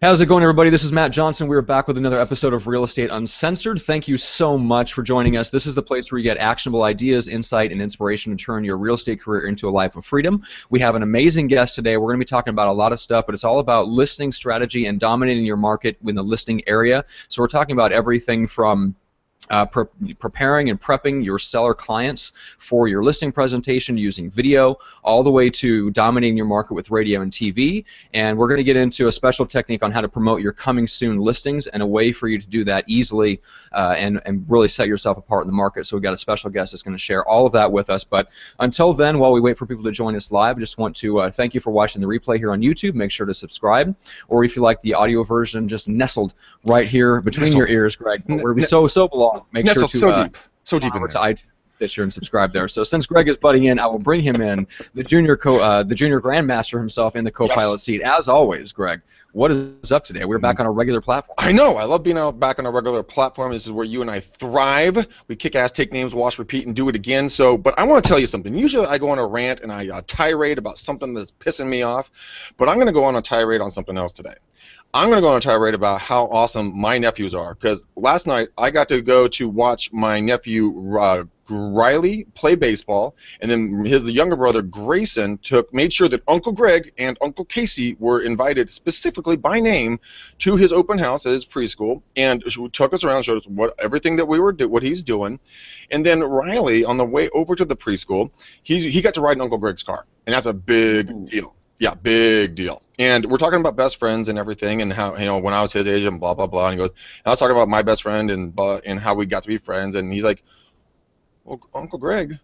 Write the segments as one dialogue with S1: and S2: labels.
S1: How's it going, everybody? This is Matt Johnson. We're back with another episode of Real Estate Uncensored. Thank you so much for joining us. This is the place where you get actionable ideas, insight, and inspiration to turn your real estate career into a life of freedom. We have an amazing guest today. We're going to be talking about a lot of stuff, but it's all about listing strategy and dominating your market in the listing area. So we're talking about everything from preparing and prepping your seller clients for your listing presentation using video, all the way to dominating your market with radio and TV. And we're going to get into a special technique on how to promote your coming soon listings and a way for you to do that easily and really set yourself apart in the market. So we've got a special guest that's going to share all of that with us. But until then, while we wait for people to join us live, I just want to thank you for watching the replay here on YouTube. Make sure to subscribe. Or if you like the audio version, just nestled right here between your ears, Greg. We're so belong. Make sure to
S2: so deep
S1: over to iTunes, Stitcher, and subscribe there. So since Greg is butting in, I will bring him in, the junior grandmaster himself in the co-pilot seat. As always, Greg, what is up today? We're back on a regular platform.
S2: I know. I love being back on a regular platform. This is where you and I thrive. We kick ass, take names, wash, repeat, and do it again. So, but I want to tell you something. Usually I go on a rant and I tirade about something that's pissing me off, but I'm going to go on a tirade on something else today. I'm going to go on a tirade about how awesome my nephews are, because last night I got to go to watch my nephew Riley play baseball, and then his younger brother Grayson made sure that Uncle Greg and Uncle Casey were invited specifically by name to his open house at his preschool, and took us around, showed us everything that what he's doing, and then Riley on the way over to the preschool, he got to ride in Uncle Greg's car, and that's a big deal. Yeah, big deal. And we're talking about best friends and everything, and how, when I was his age and blah blah blah. And he goes, and I was talking about my best friend and how we got to be friends. And he's like, "Well, Uncle Greg,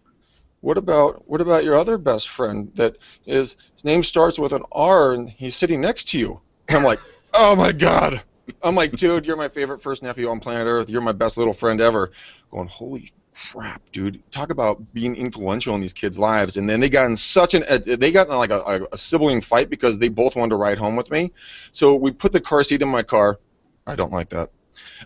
S2: what about your other best friend that his name starts with an R and he's sitting next to you?" And I'm like, "Oh my God!" I'm like, "Dude, you're my favorite first nephew on planet Earth. You're my best little friend ever." Going, holy crap, dude! Talk about being influential in these kids' lives. And then they got in like a sibling fight because they both wanted to ride home with me. So we put the car seat in my car. I don't like that.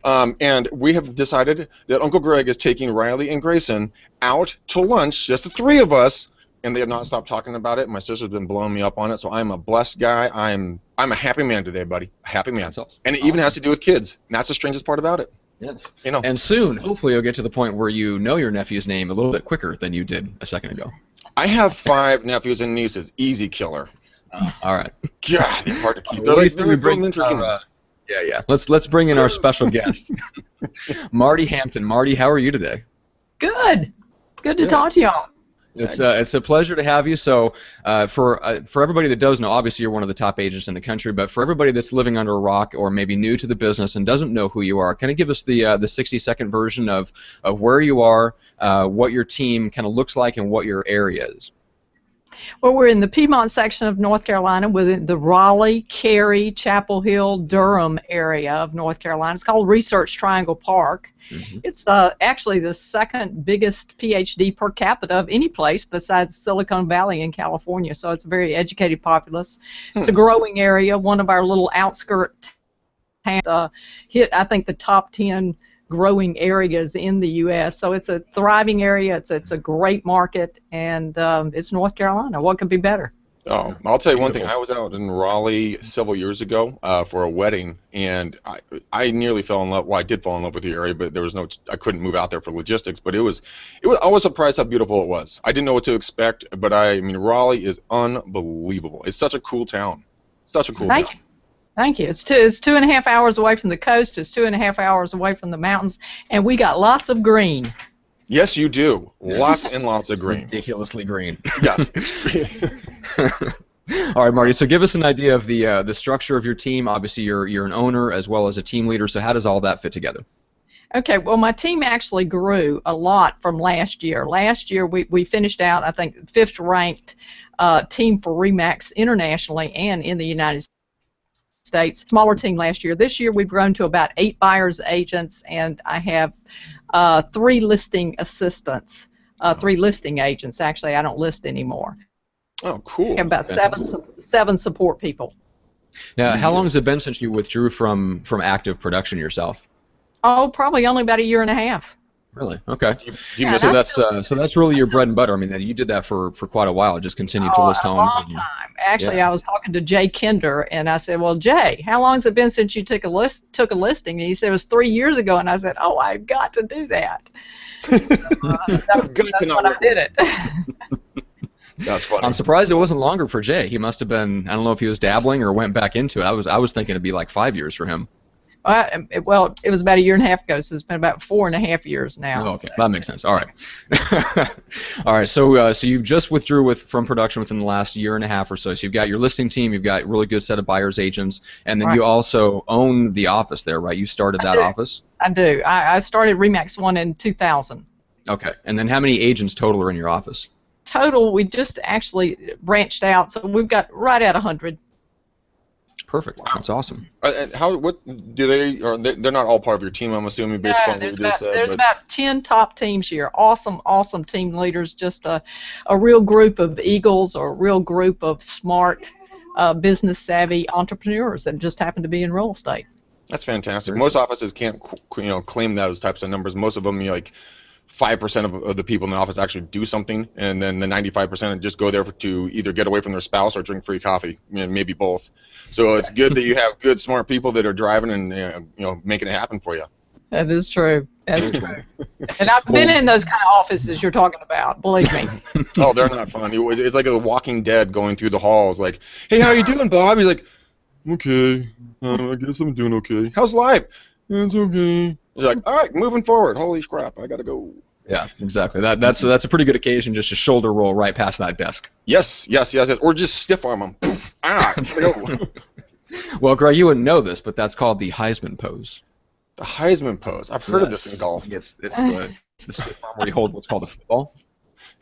S2: And we have decided that Uncle Greg is taking Riley and Grayson out to lunch, just the three of us, and they have not stopped talking about it. My sister's been blowing me up on it, so I'm a blessed guy. I'm a happy man today, buddy. A happy man. Awesome. And it even has to do with kids. And that's the strangest part about it.
S1: Yes. And soon, hopefully, you'll get to the point where you know your nephew's name a little bit quicker than you did a second ago.
S2: I have 5 nephews and nieces. Easy killer.
S1: All right.
S2: God, they're hard to keep.
S1: Yeah. Let's bring in our special guest, Marti Hampton. Marty, how are you today?
S3: Good. Good to talk to y'all.
S1: It's a pleasure to have you. So for everybody that does know, obviously you're one of the top agents in the country, but for everybody that's living under a rock or maybe new to the business and doesn't know who you are, kind of give us the 60-second version of where you are, what your team kind of looks like, and what your area is.
S3: Well, we're in the Piedmont section of North Carolina, within the Raleigh, Cary, Chapel Hill, Durham area of North Carolina. It's called Research Triangle Park. Mm-hmm. It's actually the second biggest PhD per capita of any place besides Silicon Valley in California, so it's a very educated populace. It's a growing area. One of our little outskirt towns hit, I think, the top 10 growing areas in the U.S. So it's a thriving area. It's a great market, and it's North Carolina. What could be better?
S2: Oh, I'll tell you one thing. I was out in Raleigh several years ago for a wedding, and I nearly fell in love. Well, I did fall in love with the area, but there was I couldn't move out there for logistics. But I was surprised how beautiful it was. I didn't know what to expect, but I mean, Raleigh is unbelievable. It's such a cool town. Such a cool town.
S3: Thank you. It's 2.5 hours away from the coast. It's 2.5 hours away from the mountains, and we got lots of green.
S2: Yes, you do. Lots and lots of green.
S1: Ridiculously green.
S2: Yes.
S1: All right, Marty. So give us an idea of the structure of your team. Obviously, you're an owner as well as a team leader. So how does all that fit together?
S3: Okay, well, my team actually grew a lot from last year. Last year, we finished out, I think, 5th ranked team for RE/MAX internationally and in the United States. Smaller team last year. This year we've grown to about 8 buyers agents, and I have 3 listing assistants, 3 listing agents. Actually, I don't list anymore.
S2: Oh, cool.
S3: I have about 7 support people.
S1: Now, how long has it been since you withdrew from active production yourself?
S3: Oh, probably only about 1.5 years.
S1: Really? Okay.
S2: Do you
S3: Yeah,
S2: miss
S1: So
S2: it?
S1: that's really your bread and butter. I mean, you did that for quite a while. Just continued to
S3: Oh,
S1: list
S3: a
S1: homes.
S3: long
S1: And,
S3: time. Actually,
S1: yeah.
S3: I was talking to Jay Kinder, and I said, "Well, Jay, how long has it been since you took a listing?" And he said it was 3 years ago, and I said, "Oh, I've got to do that."
S2: Good to
S3: That's
S2: not
S3: when I
S2: work.
S3: did it.
S2: That's funny.
S1: I'm surprised it wasn't longer for Jay. He must have been. I don't know if he was dabbling or went back into it. I was thinking it'd be like 5 years for him.
S3: Well, it was about a year and a half ago, so it's been about 4.5 years now.
S1: Oh,
S3: So.
S1: okay, that makes sense. All right, all right. So you just withdrew from production within the last year and a half or so. So you've got your listing team, you've got a really good set of buyers agents, and then
S3: Right.
S1: you also own the office there, right? You started that office.
S3: I do. I started Remax 1 in 2000.
S1: Okay, and then how many agents total are in your office?
S3: Total, we just actually branched out, so we've got right at 100.
S1: Perfect. That's awesome.
S2: And what do they're not all part of your team, I'm assuming, based
S3: Yeah,
S2: upon what you just said.
S3: there's
S2: But
S3: about 10 top teams here. Awesome, awesome team leaders. Just a real group of eagles, or a real group of smart, business savvy entrepreneurs that just happen to be in real estate.
S2: that's fantastic. Most offices can't claim those types of numbers. Most of them, like 5% of the people in the office actually do something, and then the 95% just go there to either get away from their spouse or drink free coffee, maybe both. So it's good that you have good, smart people that are driving and making it happen for you.
S3: That is true. That's true. And I've been in those kind of offices you're talking about. Believe me.
S2: Oh, they're not fun. It's like a Walking Dead going through the halls. Like, hey, how you doing, Bob? He's like, okay, I guess I'm doing okay. How's life? It's okay. He's like, all right, moving forward. Holy crap, I gotta go.
S1: Yeah, exactly. That's a pretty good occasion just to shoulder roll right past that desk.
S2: Yes. Or just stiff arm them. Poof, gotta go.
S1: Well, Greg, you wouldn't know this, but that's called the Heisman pose.
S2: The Heisman pose. I've heard of this in golf.
S1: It's the stiff arm where you hold what's called a football.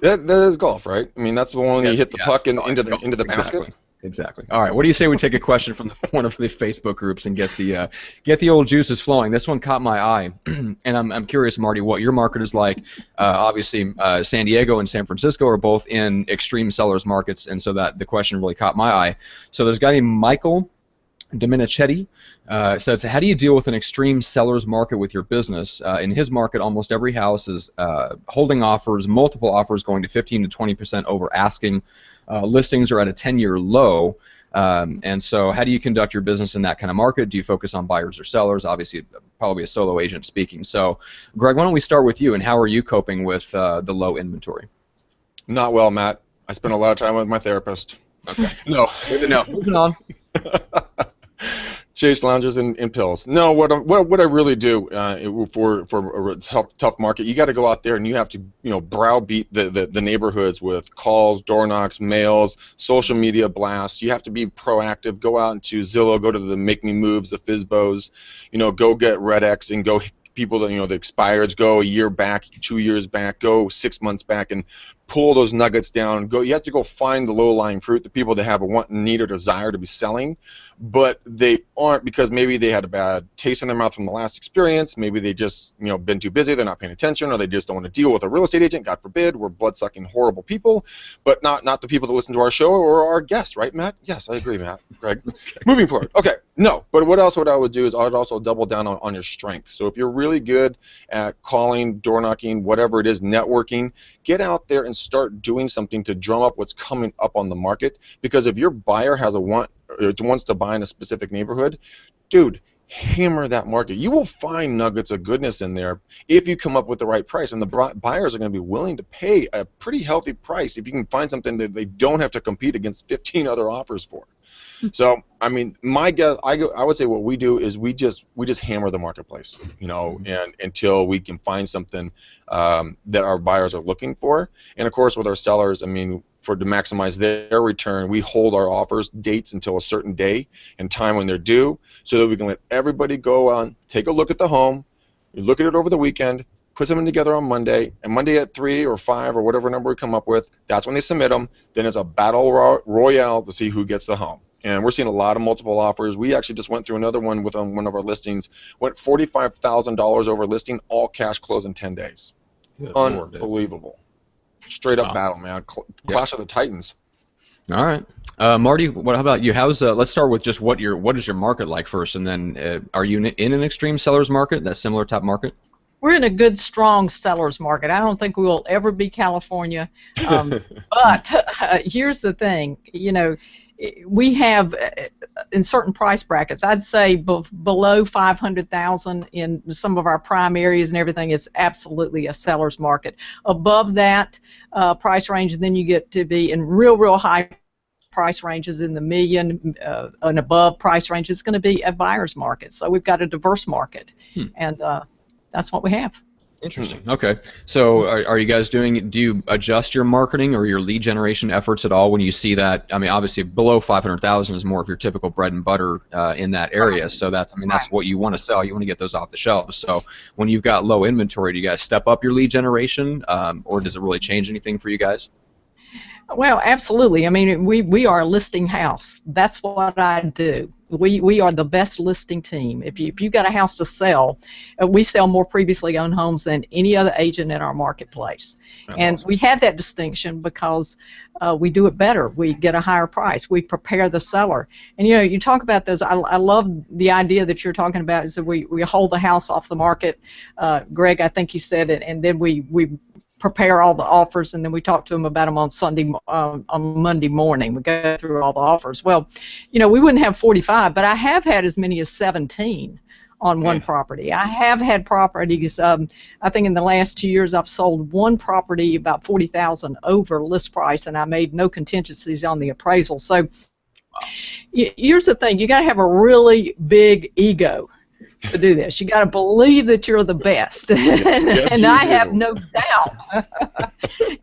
S2: That is golf, right? I mean, that's the one you hit the puck into the
S1: Exactly.
S2: basket.
S1: Exactly. All right. What do you say we take a question from one of the Facebook groups and get the old juices flowing? This one caught my eye, and I'm curious, Marty, what your market is like. Obviously, San Diego and San Francisco are both in extreme sellers markets, and so that the question really caught my eye. So there's a guy named Michael Dominicetti says, how do you deal with an extreme seller's market with your business? In his market, almost every house is holding offers, multiple offers going to 15 to 20% over asking. Listings are at a 10-year low. And so how do you conduct your business in that kind of market? Do you focus on buyers or sellers? Obviously, probably a solo agent speaking. So, Greg, why don't we start with you, and how are you coping with the low inventory?
S2: Not well, Matt. I spend a lot of time with my therapist.
S1: Okay.
S2: No.
S1: Good to know. Moving on.
S2: Chase lounges and pills. No, what I really do for a tough market, you got to go out there and you have to browbeat the neighborhoods with calls, door knocks, mails, social media blasts. You have to be proactive. Go out into Zillow, go to the Make Me Moves, the Fizbos, go get RedX and go people that the expireds, go a year back, 2 years back, go 6 months back, and pull those nuggets down. You have to go find the low-lying fruit, the people that have a want, need, or desire to be selling, but they aren't because maybe they had a bad taste in their mouth from the last experience. Maybe they just been too busy, they're not paying attention, or they just don't want to deal with a real estate agent. God forbid, we're blood-sucking horrible people, but not the people that listen to our show or our guests, right, Matt? Yes, I agree, Matt. Greg. Okay. Moving forward. Okay, no, but what I would do is I would also double down on your strengths. So if you're really good at calling, door knocking, whatever it is, networking, get out there and start doing something to drum up what's coming up on the market. Because if your buyer has wants to buy in a specific neighborhood, dude, hammer that market. You will find nuggets of goodness in there if you come up with the right price, and the buyers are going to be willing to pay a pretty healthy price if you can find something that they don't have to compete against 15 other offers for. So, I mean, my guess, I would say what we do is we just hammer the marketplace, and until we can find something that our buyers are looking for. And of course, with our sellers, I mean, to maximize their return, we hold our offers dates until a certain day and time when they're due, so that we can let everybody go on, take a look at the home, you look at it over the weekend, put something together on Monday, and Monday at 3 or 5 or whatever number we come up with, that's when they submit them. Then it's a battle royale to see who gets the home. And we're seeing a lot of multiple offers. We actually just went through another one with one of our listings, went $45,000 over listing, all cash close in 10 days. Good Unbelievable. Lord. Straight up battle, man. Clash of the Titans.
S1: All right. Marty, how about you? Let's start with just what is your market like first, and then are you in an extreme seller's market, that similar type market?
S3: we're in a good, strong seller's market. I don't think we will ever be California. But here's the thing, you know, we have in certain price brackets, I'd say below 500,000 in some of our prime areas and everything is absolutely a seller's market. Above that price range, then you get to be in real high price ranges in the million and above price range. It's going to be a buyer's market. So we've got a diverse market, and that's what we have.
S1: Interesting. Okay. So are you guys do you adjust your marketing or your lead generation efforts at all when you see that? I mean, obviously below 500,000 is more of your typical bread and butter in that area. So that's what you want to sell. You want to get those off the shelves. So when you've got low inventory, do you guys step up your lead generation, or does it really change anything for you guys?
S3: Well, absolutely. I mean, we are a listing house. That's what I do. We are the best listing team. If you've got a house to sell, we sell more previously owned homes than any other agent in our marketplace. That's awesome. We have that distinction because we do it better. We get a higher price. We prepare the seller. And you know, you talk about those. I love the idea that you're talking about is that we hold the house off the market. Greg, I think you said it, and then we prepare all the offers, and then we talk to them about them on Monday morning. We go through all the offers. Well, you know, we wouldn't have 45, but I have had as many as 17 on one property. I have had properties, I think in the last 2 years I've sold one property about 40,000 over list price, and I made no contingencies on the appraisal. So here's the thing, you got to have a really big ego to do this. You got to believe that you're the best, and I have no doubt.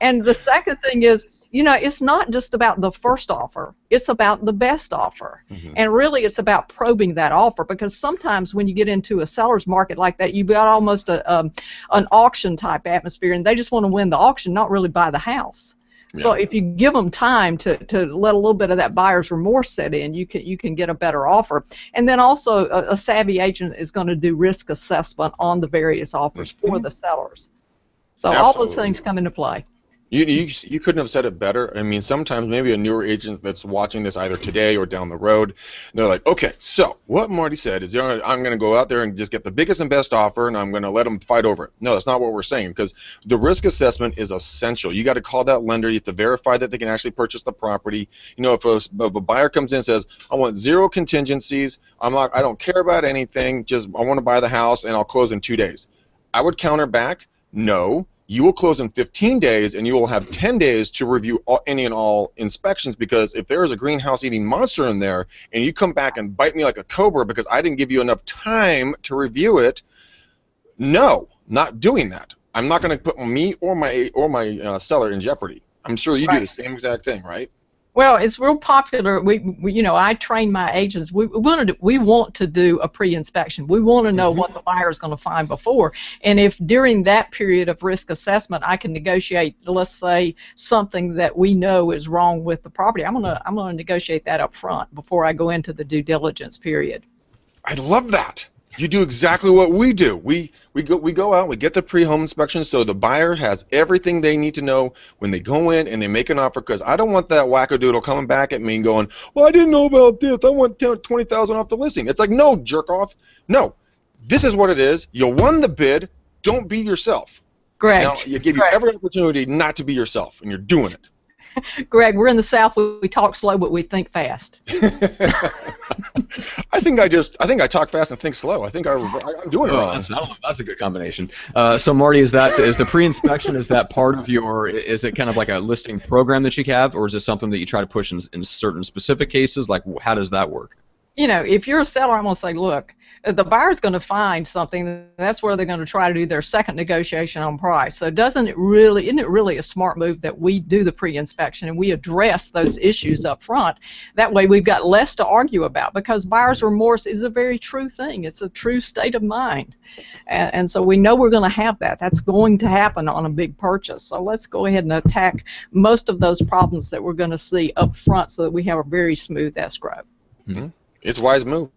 S3: And the second thing is, you know, it's not just about the first offer, it's about the best offer. And really it's about probing that offer, because sometimes when you get into a seller's market like that, you've got almost an auction type atmosphere, and they just want to win the auction, not really buy the house. So if you give them time to let a little bit of that buyer's remorse set in, you can get a better offer. And then also a savvy agent is going to do risk assessment on the various offers for the sellers. So all those things come into play.
S2: You couldn't have said it better. I mean, sometimes maybe a newer agent that's watching this either today or down the road, they're like, okay, so what Marty said is I'm going to go out there and just get the biggest and best offer, and I'm going to let them fight over it. No, that's not what we're saying, because the risk assessment is essential. You got to call that lender. You have to verify that they can actually purchase the property. You know, if a buyer comes in and says, I want zero contingencies, I don't care about anything, just I want to buy the house and I'll close in 2 days. I would counter back, no. You will close in 15 days, and you will have 10 days to review any and all inspections, because if there is a greenhouse-eating monster in there and you come back and bite me like a cobra because I didn't give you enough time to review it, no, not doing that. I'm not going to put me or my seller in jeopardy. I'm sure you do the same exact thing, right?
S3: Well, it's real popular. We you know, I train my agents. We want to do a pre-inspection. We want to know what the buyer is going to find before. And if during that period of risk assessment I can negotiate, let's say, something that we know is wrong with the property, I'm gonna negotiate that up front before I go into the due diligence period.
S2: I love that. You do exactly what we do. We go out, we get the pre-home inspection, so the buyer has everything they need to know when they go in and they make an offer, because I don't want that wackadoodle coming back at me and going, well, I didn't know about this, I want 20,000 off the listing. It's like, no, jerk off. No, this is what it is. You won the bid. Don't be yourself.
S3: Correct.
S2: Now, you give you every opportunity not to be yourself, and you're doing it.
S3: Greg, we're in the South. We talk slow, but we think fast.
S2: I think I talk fast and think slow. I think I'm doing it wrong.
S1: That's a good combination. So Marty, is the pre-inspection, is that part of your? Is it kind of like a listing program that you have, or is it something that you try to push in certain specific cases? Like, how does that work?
S3: You know, if you're a seller, I'm going to say, look, the buyer's going to find something. That's where they're going to try to do their second negotiation on price. So isn't it really a smart move that we do the pre-inspection and we address those issues up front? That way we've got less to argue about, because buyer's remorse is a very true thing. It's a true state of mind. And so we know we're going to have that. That's going to happen on a big purchase. So let's go ahead and attack most of those problems that we're going to see up front so that we have a very smooth escrow.
S2: It's a wise move.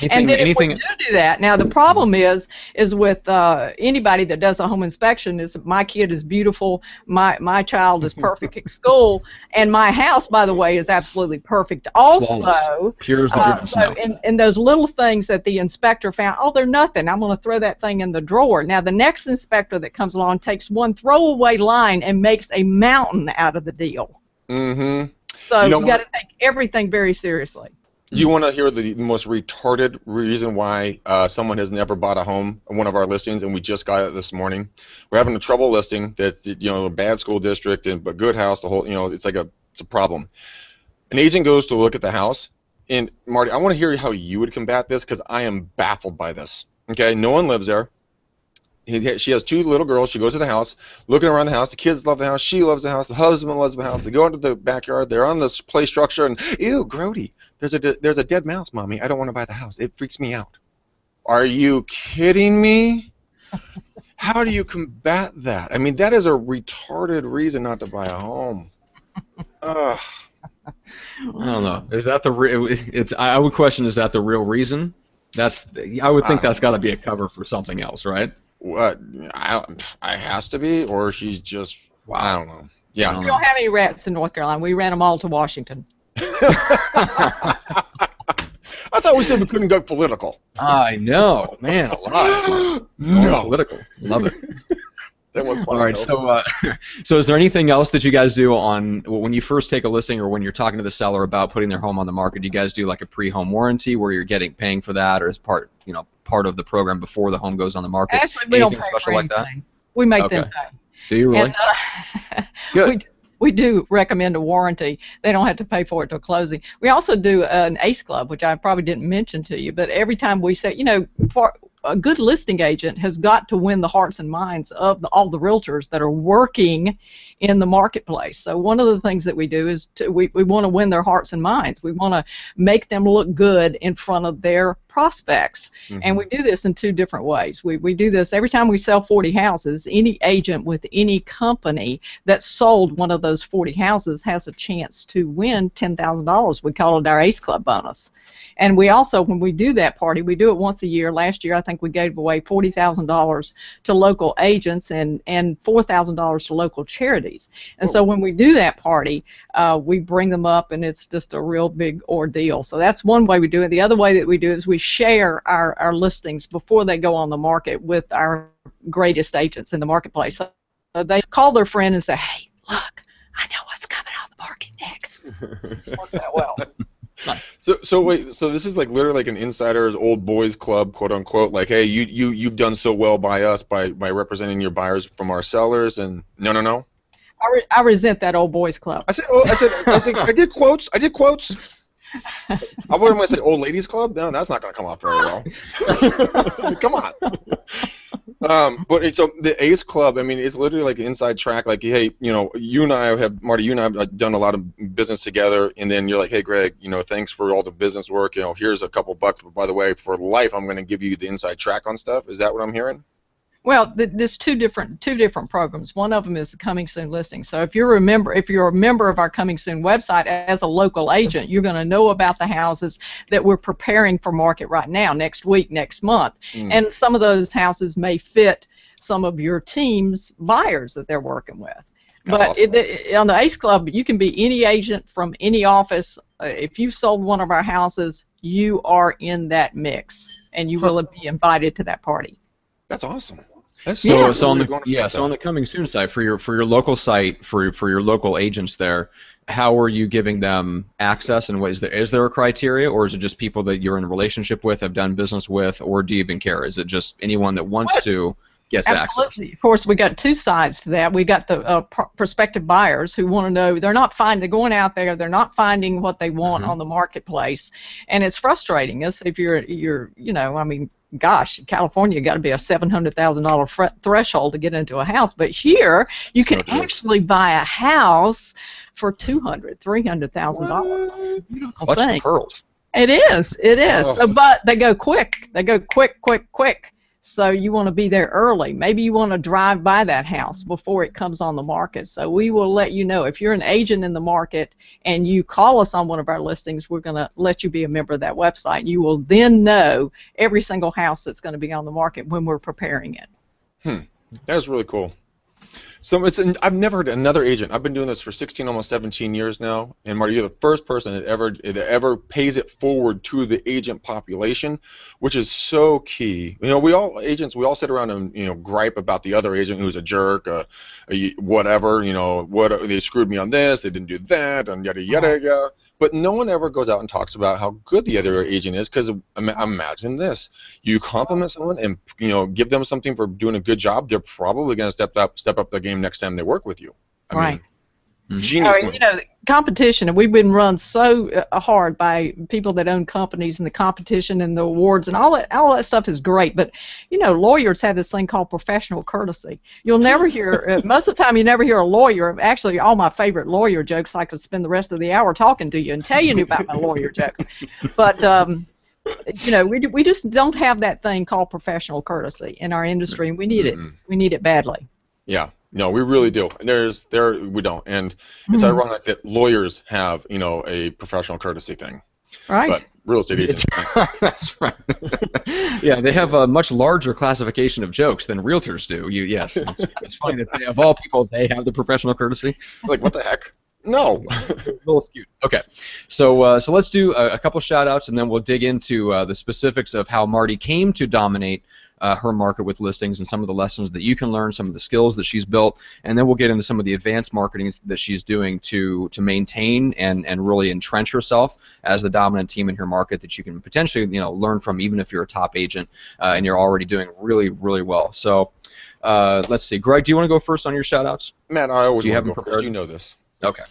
S3: And then if we do that, now the problem is with anybody that does a home inspection is my kid is beautiful, my child is perfect at school, and my house, by the way, is absolutely perfect also.
S1: Pure as the driven snow.
S3: And those little things that the inspector found, oh, they're nothing. I'm going to throw that thing in the drawer. Now the next inspector that comes along takes one throwaway line and makes a mountain out of the deal.
S2: Mm-hmm.
S3: So you got to take everything very seriously.
S2: Do you want to hear the most retarded reason why someone has never bought a home on one of our listings, and we just got it this morning? We're having a trouble listing that, a bad school district but good house. The whole, it's a problem. An agent goes to look at the house, and Marty, I want to hear how you would combat this because I am baffled by this. Okay, no one lives there. She has 2 little girls. She goes to the house, looking around the house. The kids love the house. She loves the house. The husband loves the house. They go into the backyard. They're on the play structure, and ew, grody. There's a dead mouse, Mommy. I don't want to buy the house. It freaks me out. Are you kidding me? How do you combat that? I mean, that is a retarded reason not to buy a home. Ugh.
S1: I don't know. Is that the I would question, is that the real reason? I would think that's got to be a cover for something else, right?
S2: What? I has to be, or she's just. Wow. I don't know. Yeah.
S3: We don't have any rats in North Carolina. We ran them all to Washington.
S2: I thought we said we couldn't go political.
S1: I know, man, alive.
S2: No.
S1: Political. Love it.
S2: That was fun.
S1: All right, so is there anything else that you guys do when you first take a listing or when you're talking to the seller about putting their home on the market? Do you guys do like a pre-home warranty where you're paying for that, or as part of the program before the home goes on the market?
S3: Actually, we don't pay for anything. We make them pay.
S1: Do you really?
S3: And,
S1: good.
S3: We do recommend a warranty. They don't have to pay for it till closing. We also do an ACE Club, which I probably didn't mention to you, but every time we say, a good listing agent has got to win the hearts and minds of all the realtors that are working in the marketplace. So one of the things that we do is we want to win their hearts and minds. We want to make them look good in front of their prospects. Mm-hmm. And we do this in 2 different ways. We do this every time we sell 40 houses. Any agent with any company that sold one of those 40 houses has a chance to win $10,000. We call it our ACE Club bonus. And we also, when we do that party, we do it once a year. Last year, I think we gave away $40,000 to local agents and $4,000 to local charities. And so when we do that party, we bring them up, and it's just a real big ordeal. So that's one way we do it. The other way that we do it is we share our listings before they go on the market with our greatest agents in the marketplace. So they call their friend and say, hey, look, I know what's coming on the market next. Works that well.
S2: Nice. So wait, so this is literally like an insider's old boys club, quote unquote. Like, hey, you've done so well by us by representing your buyers from our sellers, and no.
S3: I resent that old boys club.
S2: I did quotes. I wouldn't want to say old ladies club. No, that's not going to come off very well. Come on. But it's the ACE Club. I mean, it's literally like an inside track. Like, hey, you and I have, Marty, you and I have done a lot of business together, and then you're like, hey, Greg, thanks for all the business work. Here's a couple bucks, but by the way, for life, I'm going to give you the inside track on stuff. Is that what I'm hearing?
S3: Well, there's two different programs. One of them is the Coming Soon listing. So if you're a member of our Coming Soon website as a local agent, you're going to know about the houses that we're preparing for market right now, next week, next month. And some of those houses may fit some of your team's buyers that they're working with. That's awesome. On the ACE Club, you can be any agent from any office. If you've sold one of our houses, you are in that mix, and you will be invited to that party.
S2: That's awesome.
S1: So on the Coming Soon site, for your local site, for your local agents there, how are you giving them access, and is there a criteria, or is it just people that you're in a relationship with, have done business with, or do you even care? Is it just anyone that wants to gets access?
S3: Absolutely. Of course, we got 2 sides to that. We got the prospective buyers who want to know they're going out there, they're not finding what they want on the marketplace, and it's frustrating. If you're gosh, in California, got to be a $700,000 threshold to get into a house. But here, you can actually buy a house for $200,000, $300,000.
S1: Clutch the pearls.
S3: It is.
S1: Oh.
S3: So, but they go quick. They go quick. So you want to be there early. Maybe you want to drive by that house before it comes on the market. So we will let you know. If you're an agent in the market and you call us on one of our listings, we're going to let you be a member of that website. You will then know every single house that's going to be on the market when we're preparing it.
S2: That's really cool. So I've never heard another agent. I've been doing this for 16, almost 17 years now, and Marty, you're the first person that ever pays it forward to the agent population, which is so key. You know, we all sit around and gripe about the other agent who's a jerk, whatever. You know, they screwed me on this, they didn't do that, and yada yada yada. But no one ever goes out and talks about how good the other agent is, because imagine this: you compliment someone and give them something for doing a good job, they're probably going to step up their game next time they work with you. I mean, genius.
S3: Competition, and we've been run so hard by people that own companies, and the competition and the awards and all that stuff is great. But lawyers have this thing called professional courtesy. You'll never hear most of the time. You never hear a lawyer. Actually, all my favorite lawyer jokes, I could spend the rest of the hour talking to you and tell you about my lawyer jokes. But we just don't have that thing called professional courtesy in our industry, and we need it. We need it badly.
S2: Yeah. No, we really do. We don't, and it's ironic that lawyers have, a professional courtuncy thing.
S3: Right.
S2: But real estate agents.
S1: That's right. Yeah, they have a much larger classification of jokes than realtors do. Yes, it's funny that of all people, they have the professional courtesy.
S2: Like, what the heck? No.
S1: A little skewed. Okay, so let's do a couple shout-outs, and then we'll dig into the specifics of how Marty came to dominate her market with listings, and some of the lessons that you can learn, some of the skills that she's built, and then we'll get into some of the advanced marketing that she's doing to maintain and really entrench herself as the dominant team in her market that you can potentially learn from, even if you're a top agent and you're already doing really, really well. So let's see. Greg, do you want to go first on your shout-outs?
S2: Matt, I always want to go first. You know this.
S1: Okay.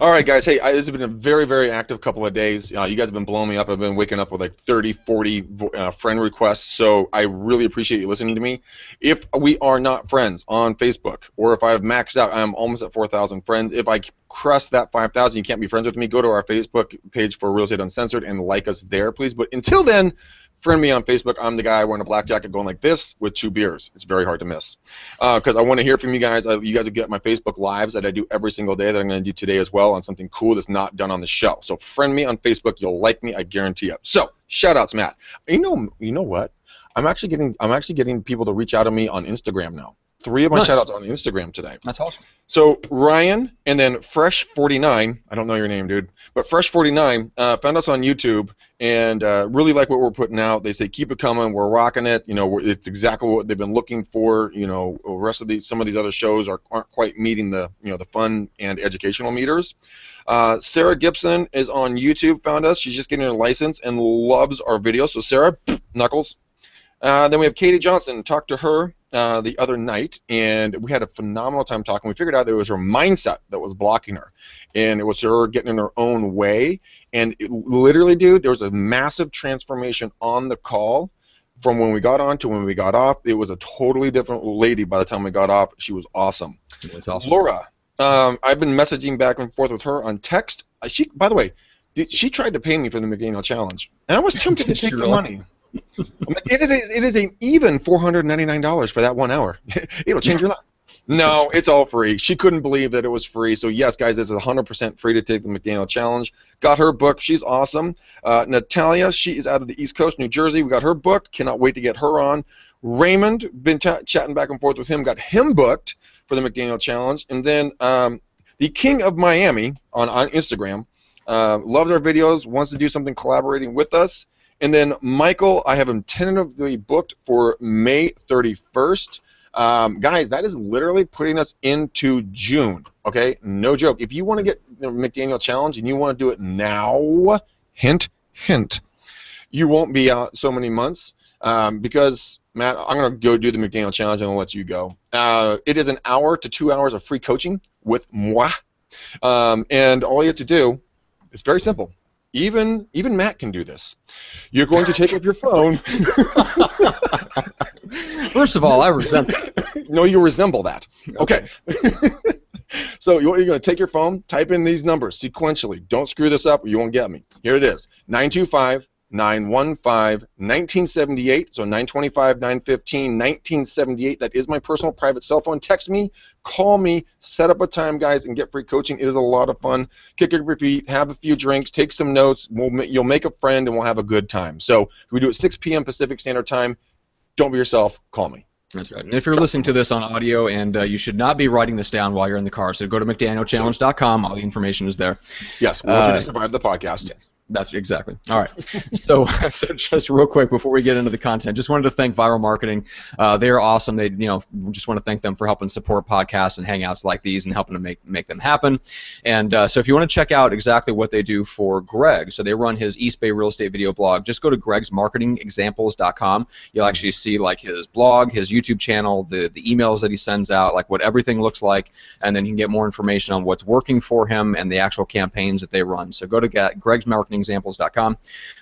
S2: All right, guys. Hey, this has been a very, very active couple of days. You guys have been blowing me up. I've been waking up with like 30, 40 friend requests, so I really appreciate you listening to me. If we are not friends on Facebook, or if I've maxed out, I'm almost at 4,000 friends. If I crest that 5,000, you can't be friends with me, go to our Facebook page for Real Estate Uncensored and like us there, please. But until then, friend me on Facebook. I'm the guy wearing a black jacket going like this with 2 beers. It's very hard to miss. Because I want to hear from you guys. You guys will get my Facebook Lives that I do every single day that I'm going to do today as well on something cool that's not done on the show. So friend me on Facebook. You'll like me. I guarantee it. So shout-outs, Matt. You know what? I'm actually getting people to reach out to me on Instagram now. 3 of my shout-outs on Instagram today.
S1: That's awesome.
S2: So Ryan and then Fresh49, I don't know your name, dude, but Fresh49 found us on YouTube and really like what we're putting out. They say keep it coming, we're rocking it. It's exactly what they've been looking for. The rest of some of these other shows aren't quite meeting the the fun and educational meters. Sarah Gibson is on YouTube, found us. She's just getting her license and loves our videos. So Sarah, knuckles. Then we have Katie Johnson. Talked to her the other night, and we had a phenomenal time talking. We figured out that it was her mindset that was blocking her, and it was her getting in her own way. And literally, dude, there was a massive transformation on the call from when we got on to when we got off. It was a totally different lady by the time we got off. She was awesome.
S1: That's awesome.
S2: Laura, I've been messaging back and forth with her on text. By the way, she tried to pay me for the McDaniel Challenge, and I was tempted to take the money. It is an even $499 for that 1 hour. It'll change your life. No, it's all free. She couldn't believe that it was free. So yes, guys, this is 100% free to take the McDaniel Challenge. Got her book. She's awesome. Natalia, she is out of the East Coast, New Jersey. We got her book. Cannot wait to get her on. Raymond, been chatting back and forth with him. Got him booked for the McDaniel Challenge. And then the King of Miami on Instagram loves our videos. Wants to do something collaborating with us. And then Michael, I have him tentatively booked for May 31st. Guys, that is literally putting us into June, okay? No joke. If you want to get the McDaniel Challenge and you want to do it now, hint, hint, you won't be out so many months because, Matt, I'm going to go do the McDaniel Challenge and I'll let you go. It is an hour to 2 hours of free coaching with moi. And all you have to do is very simple. Even Matt can do this. You're going to take up your phone.
S1: First of all, I resemble.
S2: No, you resemble that. Okay. So you're going to take your phone, type in these numbers sequentially. Don't screw this up or you won't get me. Here it is. 925 915-1978, so 925-915-1978. That is my personal private cell phone. Text me, call me, set up a time, guys, and get free coaching. It is a lot of fun. Kick your feet, have a few drinks, take some notes. You'll make a friend, and we'll have a good time. So we do it 6 p.m. Pacific Standard Time. Don't be yourself. Call me.
S1: That's right. And if you're listening to this on audio, and you should not be writing this down while you're in the car, so go to McDanielChallenge.com. All the information is there.
S2: Yes, we want you to survive the podcast.
S1: Yes. That's exactly. All right. So just real quick before we get into the content, just wanted to thank Viral Marketing. They are awesome. They, just want to thank them for helping support podcasts and hangouts like these and helping to make them happen. And so if you want to check out exactly what they do for Greg, so they run his East Bay real estate video blog. Just go to gregsmarketingexamples.com. You'll actually see like his blog, his YouTube channel, the emails that he sends out, like what everything looks like, and then you can get more information on what's working for him and the actual campaigns that they run. So go to gregsmarketingexamples.com.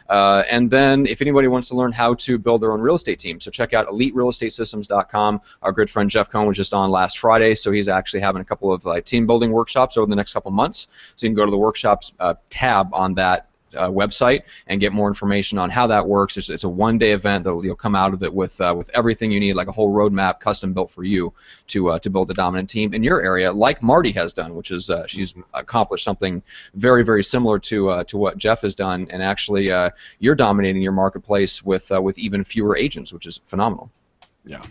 S1: And then if anybody wants to learn how to build their own real estate team, so check out eliterealestatesystems.com. Our good friend Jeff Cohn was just on last Friday, so he's actually having a couple of team building workshops over the next couple months. So you can go to the workshops tab on that website and get more information on how that works. It's a one-day event that you'll come out of it with everything you need, like a whole roadmap custom built for you to build a dominant team in your area, like Marty has done, which is she's accomplished something very, very similar to what Jeff has done, and actually you're dominating your marketplace with even fewer agents, which is phenomenal.
S2: Yeah,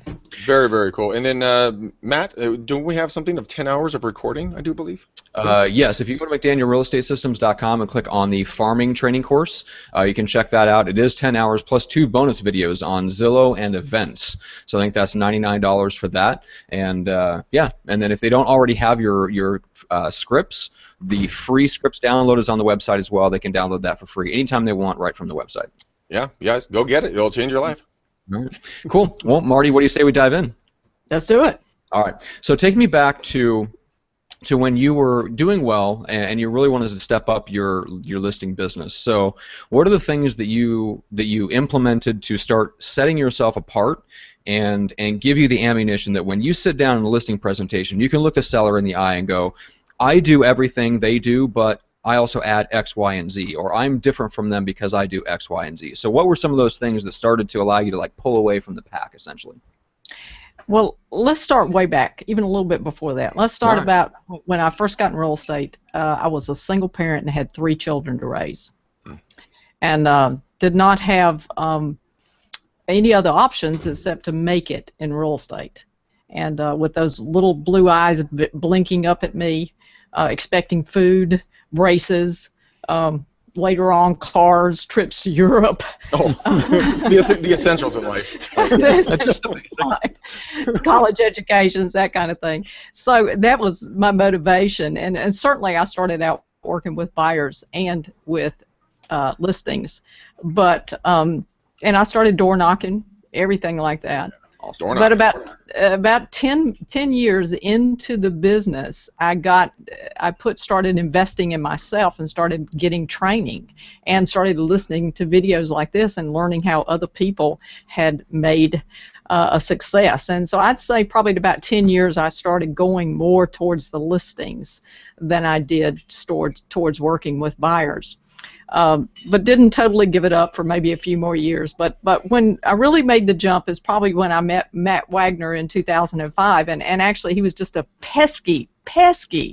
S2: very, very cool. And then, Matt, don't we have something of 10 hours of recording, I do believe?
S1: Yes, if you go to McDanielRealEstateSystems.com and click on the farming training course, you can check that out. It is 10 hours plus 2 bonus videos on Zillow and events. So I think that's $99 for that. And yeah, and then if they don't already have your scripts, the free scripts download is on the website as well. They can download that for free anytime they want right from the website.
S2: Yeah, guys, go get it. It'll change your life.
S1: All right. Cool. Well, Marty, what do you say we dive in?
S3: Let's do it.
S1: All right. So take me back to when you were doing well and you really wanted to step up your listing business. So what are the things that you implemented to start setting yourself apart and give you the ammunition that when you sit down in a listing presentation, you can look the seller in the eye and go, I do everything they do, but I also add X, Y, and Z, or I'm different from them because I do X, Y, and Z. So what were some of those things that started to allow you to like pull away from the pack, essentially?
S3: Well, let's start way back, even a little bit before that. Let's start about when I first got in real estate. I was a single parent and had 3 children to raise, and did not have any other options except to make it in real estate. And with those little blue eyes blinking up at me, expecting food, braces, later on cars, trips to Europe.
S2: Oh, the essentials of life.
S3: The essentials of life. College educations, that kind of thing. So that was my motivation, and certainly I started out working with buyers and with listings, but and I started door knocking, everything like that. But about 10 years into the business, started investing in myself and started getting training and started listening to videos like this and learning how other people had made a success. And so I'd say probably at about 10 years I started going more towards the listings than I did towards working with buyers. But didn't totally give it up for maybe a few more years. But when I really made the jump is probably when I met Matt Wagner in 2005, and actually he was just a pesky person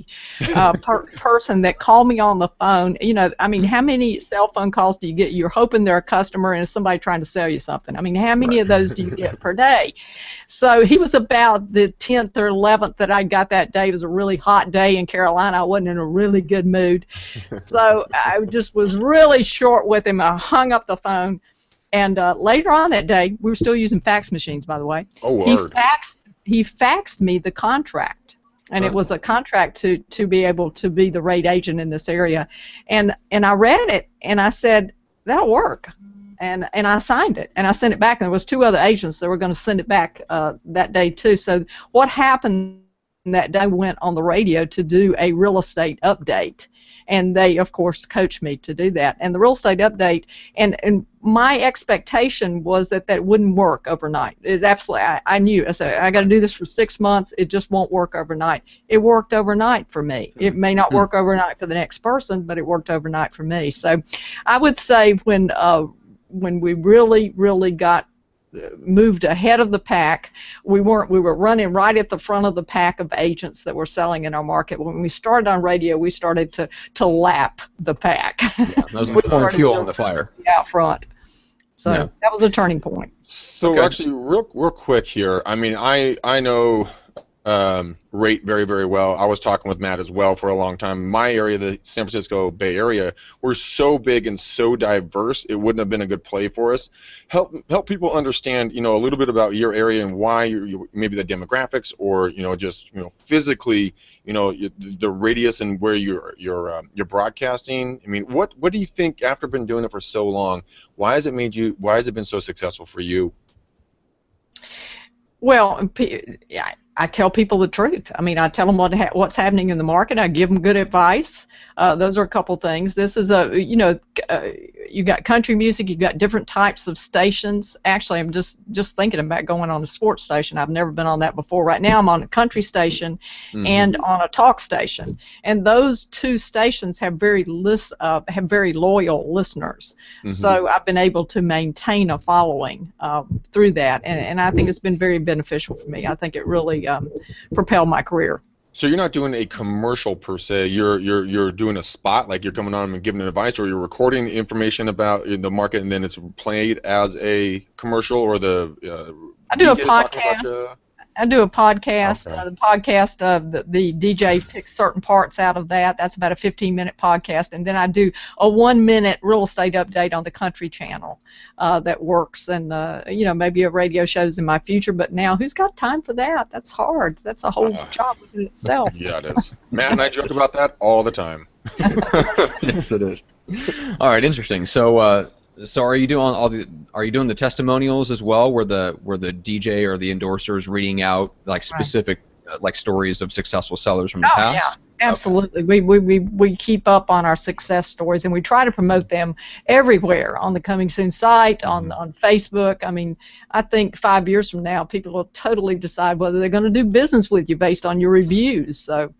S3: that called me on the phone. You know, I mean, how many cell phone calls do you get? You're hoping they're a customer and it's somebody trying to sell you something. I mean, how many of those do you get per day? So he was about the 10th or 11th that I got that day. It was a really hot day in Carolina. I wasn't in a really good mood. So I just was really short with him. I hung up the phone. And later on that day, we were still using fax machines, by the way.
S2: Oh, word.
S3: He faxed me the contract. And it was a contract to be able to be the rate agent in this area. And I read it, and I said, that'll work. And I signed it, and I sent it back. And there was 2 other agents that were going to send it back that day, too. So what happened that day, went on the radio to do a real estate update. And they, of course, coached me to do that. And the real estate update, and my expectation was that wouldn't work overnight. It absolutely, I knew. I said, I got to do this for 6 months. It just won't work overnight. It worked overnight for me. It may not work overnight for the next person, but it worked overnight for me. So I would say when when we really got moved ahead of the pack. We were running right at the front of the pack of agents that were selling in our market. When we started on radio, we started to lap the pack.
S1: Yeah, that was pouring fuel on the fire.
S3: Out front. So that was a turning point.
S2: So actually, real quick here. I mean, I know rate very, very well. I was talking with Matt as well for a long time. My area, the San Francisco Bay Area, we're so big and so diverse, it wouldn't have been a good play for us. Help people understand, a little bit about your area and why you maybe the demographics or just physically, the radius and where you're broadcasting. I mean, what do you think after been doing it for so long? Why has it been so successful for you?
S3: Well, I tell people the truth. I mean, I tell them what's happening in the market. I give them good advice. Those are a couple things. This is you got country music. You've got different types of stations. Actually, I'm just thinking about going on a sports station. I've never been on that before. Right now, I'm on a country station and on a talk station. And those two stations have very loyal listeners. So I've been able to maintain a following through that, and I think it's been very beneficial for me. I think it really propelled my career.
S2: So you're not doing a commercial per se. You're doing a spot, like you're coming on and giving advice, or you're recording information about the market and then it's played as a commercial, or
S3: I do a podcast. I do a podcast.
S2: Okay.
S3: The podcast, the DJ picks certain parts out of that. That's about a 15-minute podcast, and then I do a 1-minute real estate update on the Country Channel that works, and maybe a radio show's in my future. But now, who's got time for that? That's hard. That's a whole job within itself.
S2: Yeah, it is. Matt and I joke about that all the time.
S1: Yes, it is. All right, interesting. So are you doing the testimonials as well, where the DJ or the endorser is reading out like specific like stories of successful sellers from the past?
S3: Yeah, absolutely. Okay. We keep up on our success stories, and we try to promote them everywhere on the Coming Soon site, on Facebook. I mean, I think 5 years from now, people will totally decide whether they're going to do business with you based on your reviews. So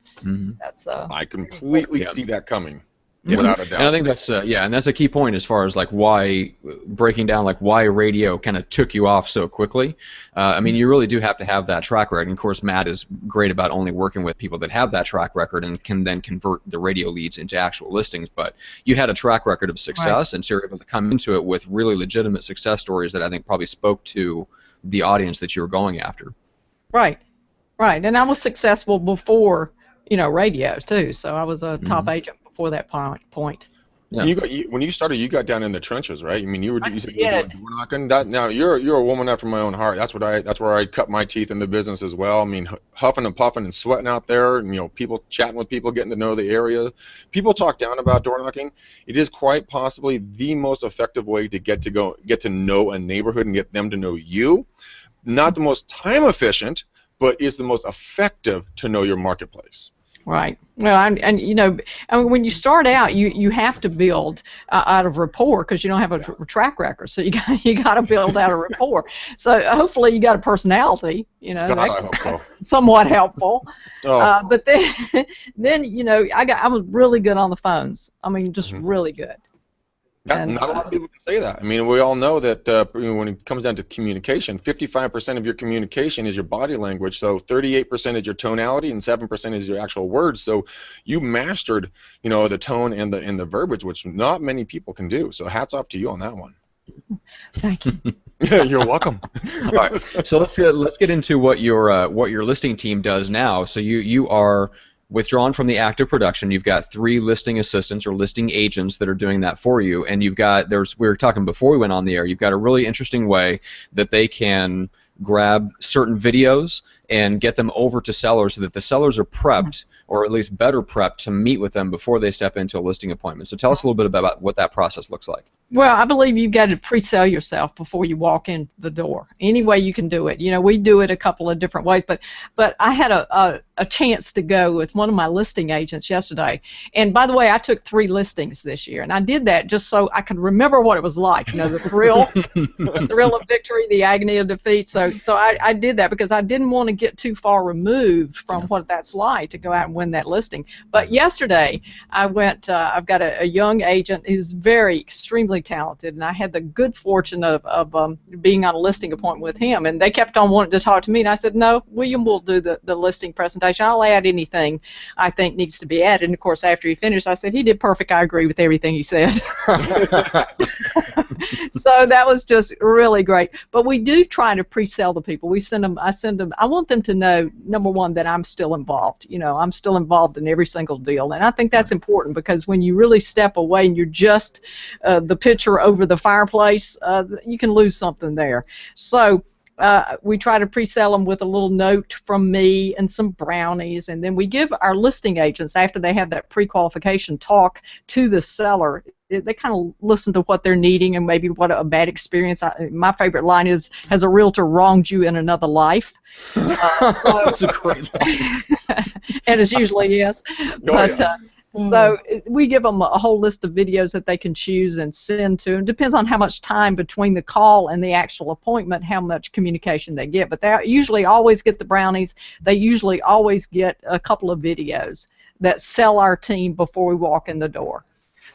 S3: that's
S2: I completely see that coming.
S1: Yeah.
S2: Without a doubt.
S1: And I think that's and that's a key point as far as like why breaking down like why radio kind of took you off so quickly. I mean, you really do have to have that track record. And of course, Matt is great about only working with people that have that track record and can then convert the radio leads into actual listings. But you had a track record of success, and so you're able to come into it with really legitimate success stories that I think probably spoke to the audience that you were going after.
S3: Right. And I was successful before radio too. So I was a top agent before that point.
S2: Yeah. When you started, you got down in the trenches, right? I mean, you said you were doing door knocking. Now you're a woman after my own heart. That's where I cut my teeth in the business as well. I mean, huffing and puffing and sweating out there, and people chatting with people, getting to know the area. People talk down about door knocking. It is quite possibly the most effective way to get to know a neighborhood and get them to know you. Not the most time efficient, but is the most effective to know your marketplace.
S3: Right. Well, and when you start out, you have to build out of rapport because you don't have a track record. So you got to build out a rapport. So hopefully you got a personality.
S2: God, I hope so.
S3: Somewhat helpful. But then I was really good on the phones. I mean, just really good.
S2: Not a lot of people can say that. I mean, we all know that when it comes down to communication, 55% of your communication is your body language, so 38% is your tonality and 7% is your actual words. So you mastered, the tone and the verbiage, which not many people can do. So hats off to you on that one.
S3: Thank you.
S2: You're welcome.
S1: All right. So let's get into what your listing team does now. So you are withdrawn from the active production. You've got 3 listing assistants or listing agents that are doing that for you, and we were talking before we went on the air, you've got a really interesting way that they can grab certain videos and get them over to sellers so that the sellers are prepped, or at least better prepped, to meet with them before they step into a listing appointment. So tell us a little bit about what that process looks like.
S3: Well, I believe you've got to pre-sell yourself before you walk in the door. Any way you can do it. We do it a couple of different ways, but I had a a chance to go with one of my listing agents yesterday. And by the way, I took 3 listings this year, and I did that just so I could remember what it was like. You know, the thrill of victory, the agony of defeat. So I did that because I didn't want to get too far removed from what that's like to go out and win that listing. But yesterday, I went. I've got a young agent who's extremely talented, and I had the good fortune of being on a listing appointment with him, and they kept on wanting to talk to me, and I said, no, William will do the listing presentation. I'll add anything I think needs to be added. And of course, after he finished, I said, he did perfect. I agree with everything he said. So that was just really great. But we do try to pre-sell the people. I want them to know, number one, that I'm still involved. You know, I'm still involved in every single deal, and I think that's important because when you really step away and you're just the pitcher over the fireplace, you can lose something there. So we try to pre-sell them with a little note from me and some brownies, and then we give our listing agents, after they have that pre-qualification talk to the seller, they kind of listen to what they're needing and maybe what a bad experience. My favorite line is, has a realtor wronged you in another life?
S1: That's a great line.
S3: And it's usually yes. So we give them a whole list of videos that they can choose and send to them. Depends on how much time between the call and the actual appointment, how much communication they get. But they usually always get the brownies. They usually always get a couple of videos that sell our team before we walk in the door.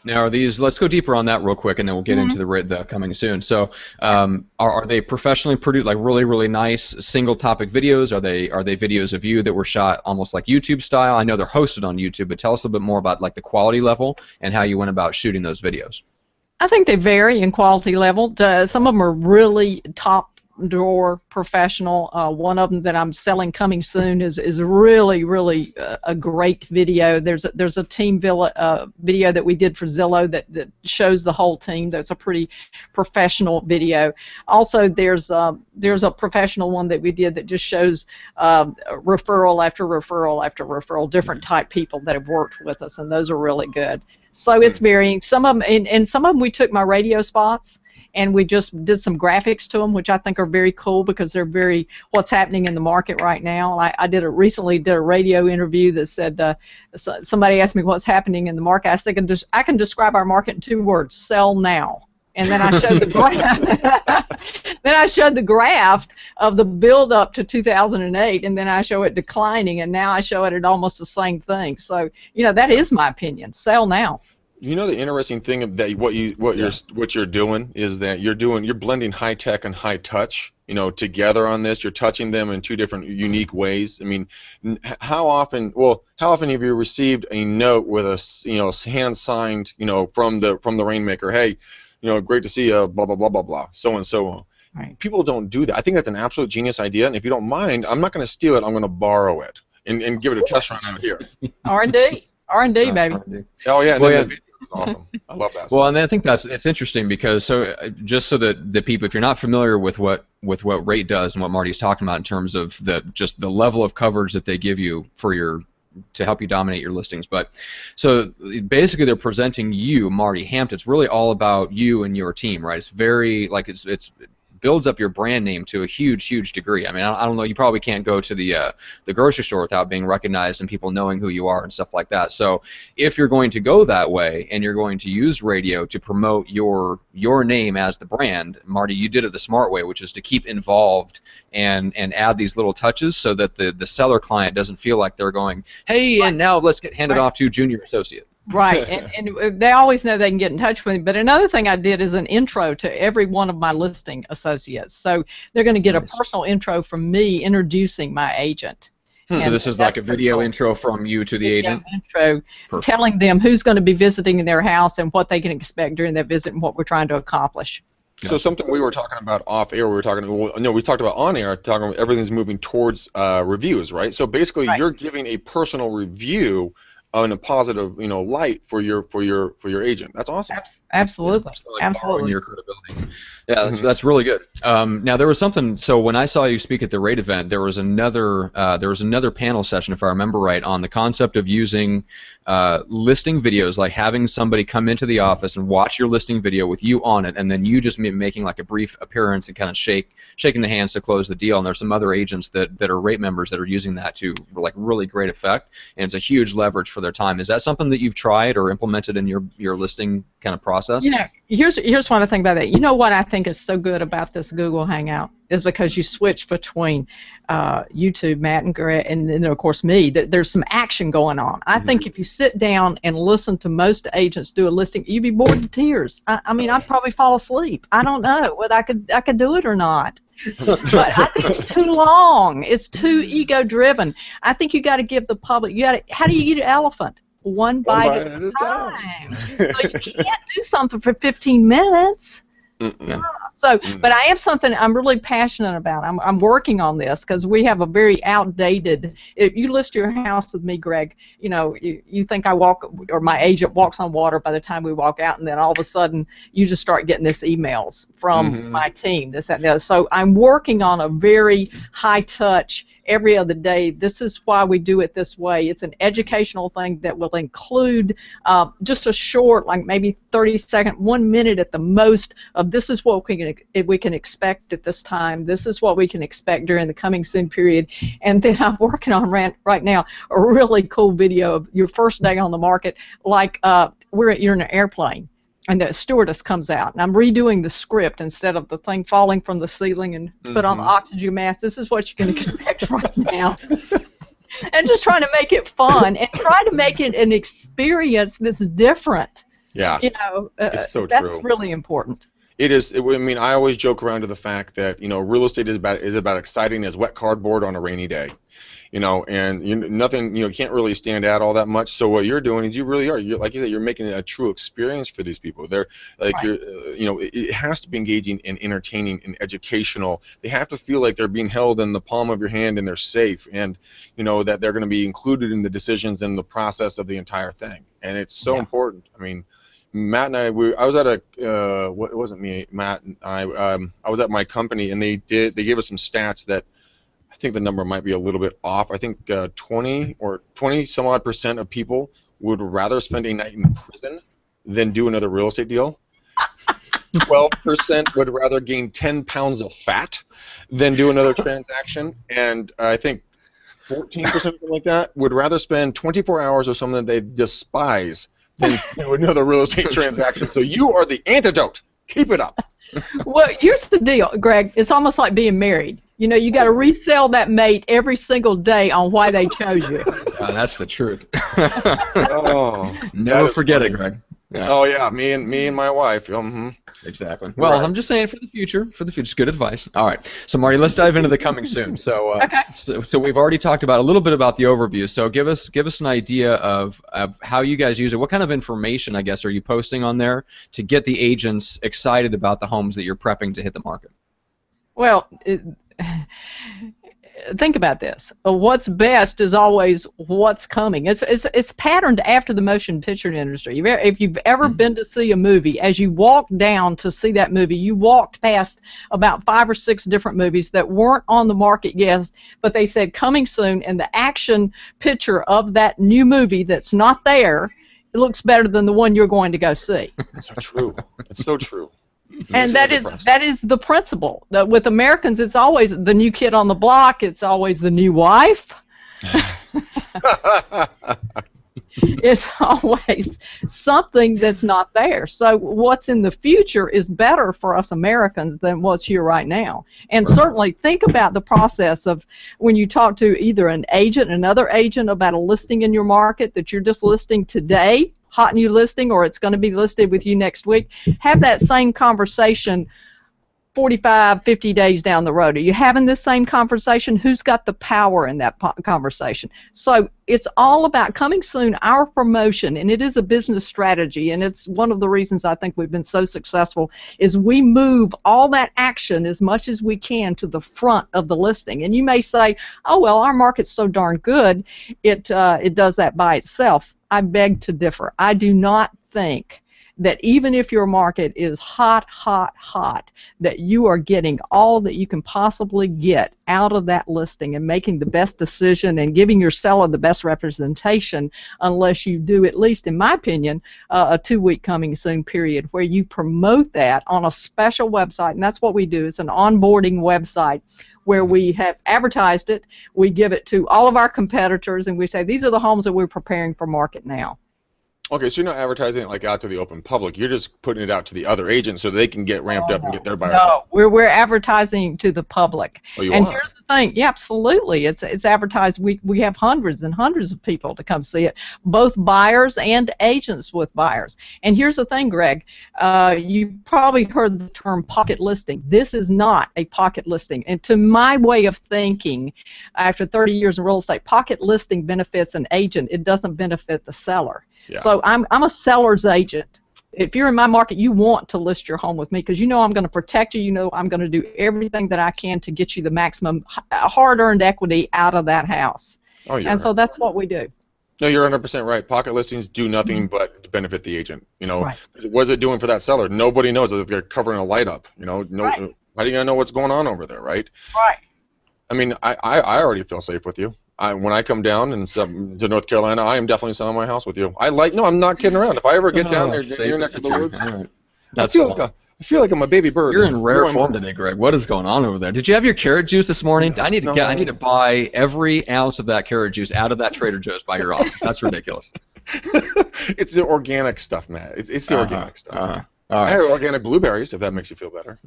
S1: Now, are these? Let's go deeper on that real quick, and then we'll get into the coming soon. So, are they professionally produced, like really, really nice single topic videos? Are they videos of you that were shot almost like YouTube style? I know they're hosted on YouTube, but tell us a little bit more about like the quality level and how you went about shooting those videos.
S3: I think they vary in quality level. Some of them are really top drawer professional. One of them that I'm selling coming soon is really a great video. There's a team video that we did for Zillow that shows the whole team. That's a pretty professional video. Also, there's a professional one that we did that just shows referral after referral after referral, different type people that have worked with us, and those are really good. So it's varying. Some of them, and some of them we took my radio spots and we just did some graphics to them, which I think are very cool because they're very what's happening in the market right now. I recently did a radio interview that said somebody asked me what's happening in the market. I said I can describe our market in 2 words: sell now. And then I showed the graph. Then I showed the graph of the build up to 2008, and then I show it declining, and now I show it at almost the same thing. So that is my opinion: sell now.
S2: You know, the interesting thing of that what you're doing is that you're blending high tech and high touch, together on this. You're touching them in 2 different unique ways. I mean, how often have you received a note with a hand signed, from the rainmaker? Hey, great to see you, blah blah blah blah blah, so and so on. Right. People don't do that. I think that's an absolute genius idea, and if you don't mind, I'm not going to steal it. I'm going to borrow it and give it a test run out here.
S3: R&D, baby.
S2: Oh yeah.
S1: Well, yeah.
S2: Is awesome. I love that.
S1: Well, and I think it's interesting because just so that the people, if you're not familiar with what Rate does and what Marty's talking about in terms of the level of coverage that they give you to help you dominate your listings, but so basically they're presenting you, Marti Hampton. It's really all about you and your team, right? It's very it builds up your brand name to a huge degree. I mean, I don't know, you probably can't go to the grocery store without being recognized and people knowing who you are and stuff like that. So if you're going to go that way and you're going to use radio to promote your name as the brand, Marty, you did it the smart way, which is to keep involved and add these little touches so that the seller client doesn't feel like they're going, hey, and now let's get handed off to junior associate.
S3: Right, and they always know they can get in touch with me. But another thing I did is an intro to every one of my listing associates. So they're going to get a personal intro from me introducing my agent.
S1: So this is like a video intro from you to the agent?
S3: Intro, telling them who's going to be visiting in their house and what they can expect during that visit and what we're trying to accomplish.
S2: So something we were talking about off air, we talked about on air, talking about everything's moving towards reviews, right? So basically you're giving a personal review in a positive, light for your agent. That's awesome.
S3: Absolutely.
S1: Yeah, like borrowing
S3: Absolutely.
S1: your credibility. Yeah, that's really good. Now there was something. So when I saw you speak at the rate event, there was another panel session, if I remember right, on the concept of using listing videos, like having somebody come into the office and watch your listing video with you on it, and then you just making like a brief appearance and kind of shaking the hands to close the deal. And there's some other agents that are rate members that are using that to like really great effect, and it's a huge leverage for their time. Is that something that you've tried or implemented in your listing kind of process?
S3: You know, here's one thing about that. You know what I think is so good about this Google Hangout is because you switch between YouTube, Matt and Greg, and then of course me. There's some action going on. I think if you sit down and listen to most agents do a listing, you'd be bored to tears. I mean, I'd probably fall asleep. I don't know whether I could do it or not. But I think it's too long. It's too ego-driven. I think you got to give the public. How do you eat an elephant? One bite at a time. So you can't do something for 15 minutes. So, but I have something I'm really passionate about. I'm working on this because we have a very outdated. If you list your house with me, Greg, you know, you think I walk or my agent walks on water by the time we walk out, and then all of a sudden you just start getting this emails from my team. This, that, and the other. So I'm working on a very high touch. Every other day. This is why we do it this way. It's an educational thing that will include just a short, like maybe 30-second, 1 minute at the most, of this is what we can expect at this time. This is what we can expect during the coming soon period. And then I'm working on right now a really cool video of your first day on the market, like you're in an airplane. And the stewardess comes out, and I'm redoing the script instead of the thing falling from the ceiling and put on the oxygen mask. This is what you can expect right now. And just trying to make it fun and try to make it an experience that's different.
S2: Yeah.
S3: You know,
S2: it's so
S3: that's
S2: true.
S3: really important.
S2: It is. I mean, I always joke around to the fact that, you know, real estate is about exciting as wet cardboard on a rainy day. You know, and nothing, you know, can't really stand out all that much. So what you're doing is you really are, like you said, you're making it a true experience for these people. They're like,
S3: Right.
S2: you know, it has to be engaging and entertaining and educational. They have to feel like they're being held in the palm of your hand and they're safe, and you know that they're going to be included in the decisions and the process of the entire thing. And it's so important. I mean, Matt and I was at a it wasn't me, Matt and I was at my company, and they gave us some stats that I think the number might be a little bit off. I think 20 some odd % of people would rather spend a night in prison than do another real estate deal. 12% would rather gain 10 pounds of fat than do another transaction, and I think 14%, something like that, would rather spend 24 hours or something that they despise than do another real estate transaction. So you are the antidote. Keep it up.
S3: Well, here's the deal, Greg. It's almost like being married. You know, you got to resell that mate every single day on why they chose you.
S1: That's the truth.
S2: Oh,
S1: Never forget it, Greg. Yeah.
S2: Oh yeah, me and my wife.
S1: Exactly. Well,
S2: Right.
S1: I'm just saying for the future. It's good advice. All right. So Marty, let's dive into the coming soon. So,
S3: Okay.
S1: so we've already talked about a little bit about the overview. So give us an idea of how you guys use it. What kind of information, I guess, are you posting on there to get the agents excited about the homes that you're prepping to hit the market?
S3: Well, think about this. What's best is always what's coming. It's patterned after the motion picture industry. If you've ever been to see a movie, as you walk down to see that movie, you walked past about 5 or 6 different movies that weren't on the market yet, but they said coming soon, and the action picture of that new movie that's not there, it looks better than the one you're going to go see.
S2: That's so true. It's so true.
S3: And that is the principle. With Americans, it's always the new kid on the block. It's always the new wife. It's always something that's not there. So what's in the future is better for us Americans than what's here right now. And certainly think about the process of when you talk to either an agent, another agent about a listing in your market that you're just listing today, hot new listing, or it's going to be listed with you next week. Have that same conversation 45, 50 days down the road. Are you having this same conversation? Who's got the power in that conversation? So it's all about coming soon, our promotion, and it is a business strategy, and it's one of the reasons I think we've been so successful is we move all that action as much as we can to the front of the listing. And you may say, oh, well, our market's so darn good, it does that by itself. I beg to differ. I do not think that even if your market is hot, hot, hot, that you are getting all that you can possibly get out of that listing and making the best decision and giving your seller the best representation, unless you do, at least in my opinion, a 2-week coming soon period where you promote that on a special website. And that's what we do. It's an onboarding website where we have advertised it, we give it to all of our competitors, and we say these are the homes that we're preparing for market now.
S2: Okay, so you're not advertising it like out to the open public. You're just putting it out to the other agents so they can get ramped up and get their buyers.
S3: No, we're advertising to the public.
S2: Oh, you
S3: and
S2: are?
S3: Here's the thing. Yeah, absolutely. It's advertised. We have hundreds and hundreds of people to come see it, both buyers and agents with buyers. And here's the thing, Greg. You probably heard the term pocket listing. This is not a pocket listing. And to my way of thinking, after 30 years in real estate, pocket listing benefits an agent. It doesn't benefit the seller.
S2: Yeah.
S3: So I'm a seller's agent. If you're in my market, you want to list your home with me because you know I'm going to protect you. You know I'm going to do everything that I can to get you the maximum hard-earned equity out of that house.
S2: Oh,
S3: and so that's what we do.
S2: No, you're 100% right. Pocket listings do nothing but benefit the agent. You know,
S3: Right.
S2: What is it doing for that seller? Nobody knows. They're covering a light up. You know,
S3: Right.
S2: How do you know what's going on over there, right?
S3: Right.
S2: I mean, I already feel safe with you. When I come down to North Carolina, I am definitely selling my house with you. No, I'm not kidding around. If I ever get down there, you're next to the woods.
S1: Right.
S2: I feel like I'm a baby bird.
S1: You're in rare form today, Greg. What is going on over there? Did you have your carrot juice this morning? I need to buy every ounce of that carrot juice out of that Trader Joe's by your office. That's ridiculous.
S2: It's the organic stuff, Matt. It's the organic stuff.
S1: All right.
S2: I have organic blueberries, if that makes you feel better.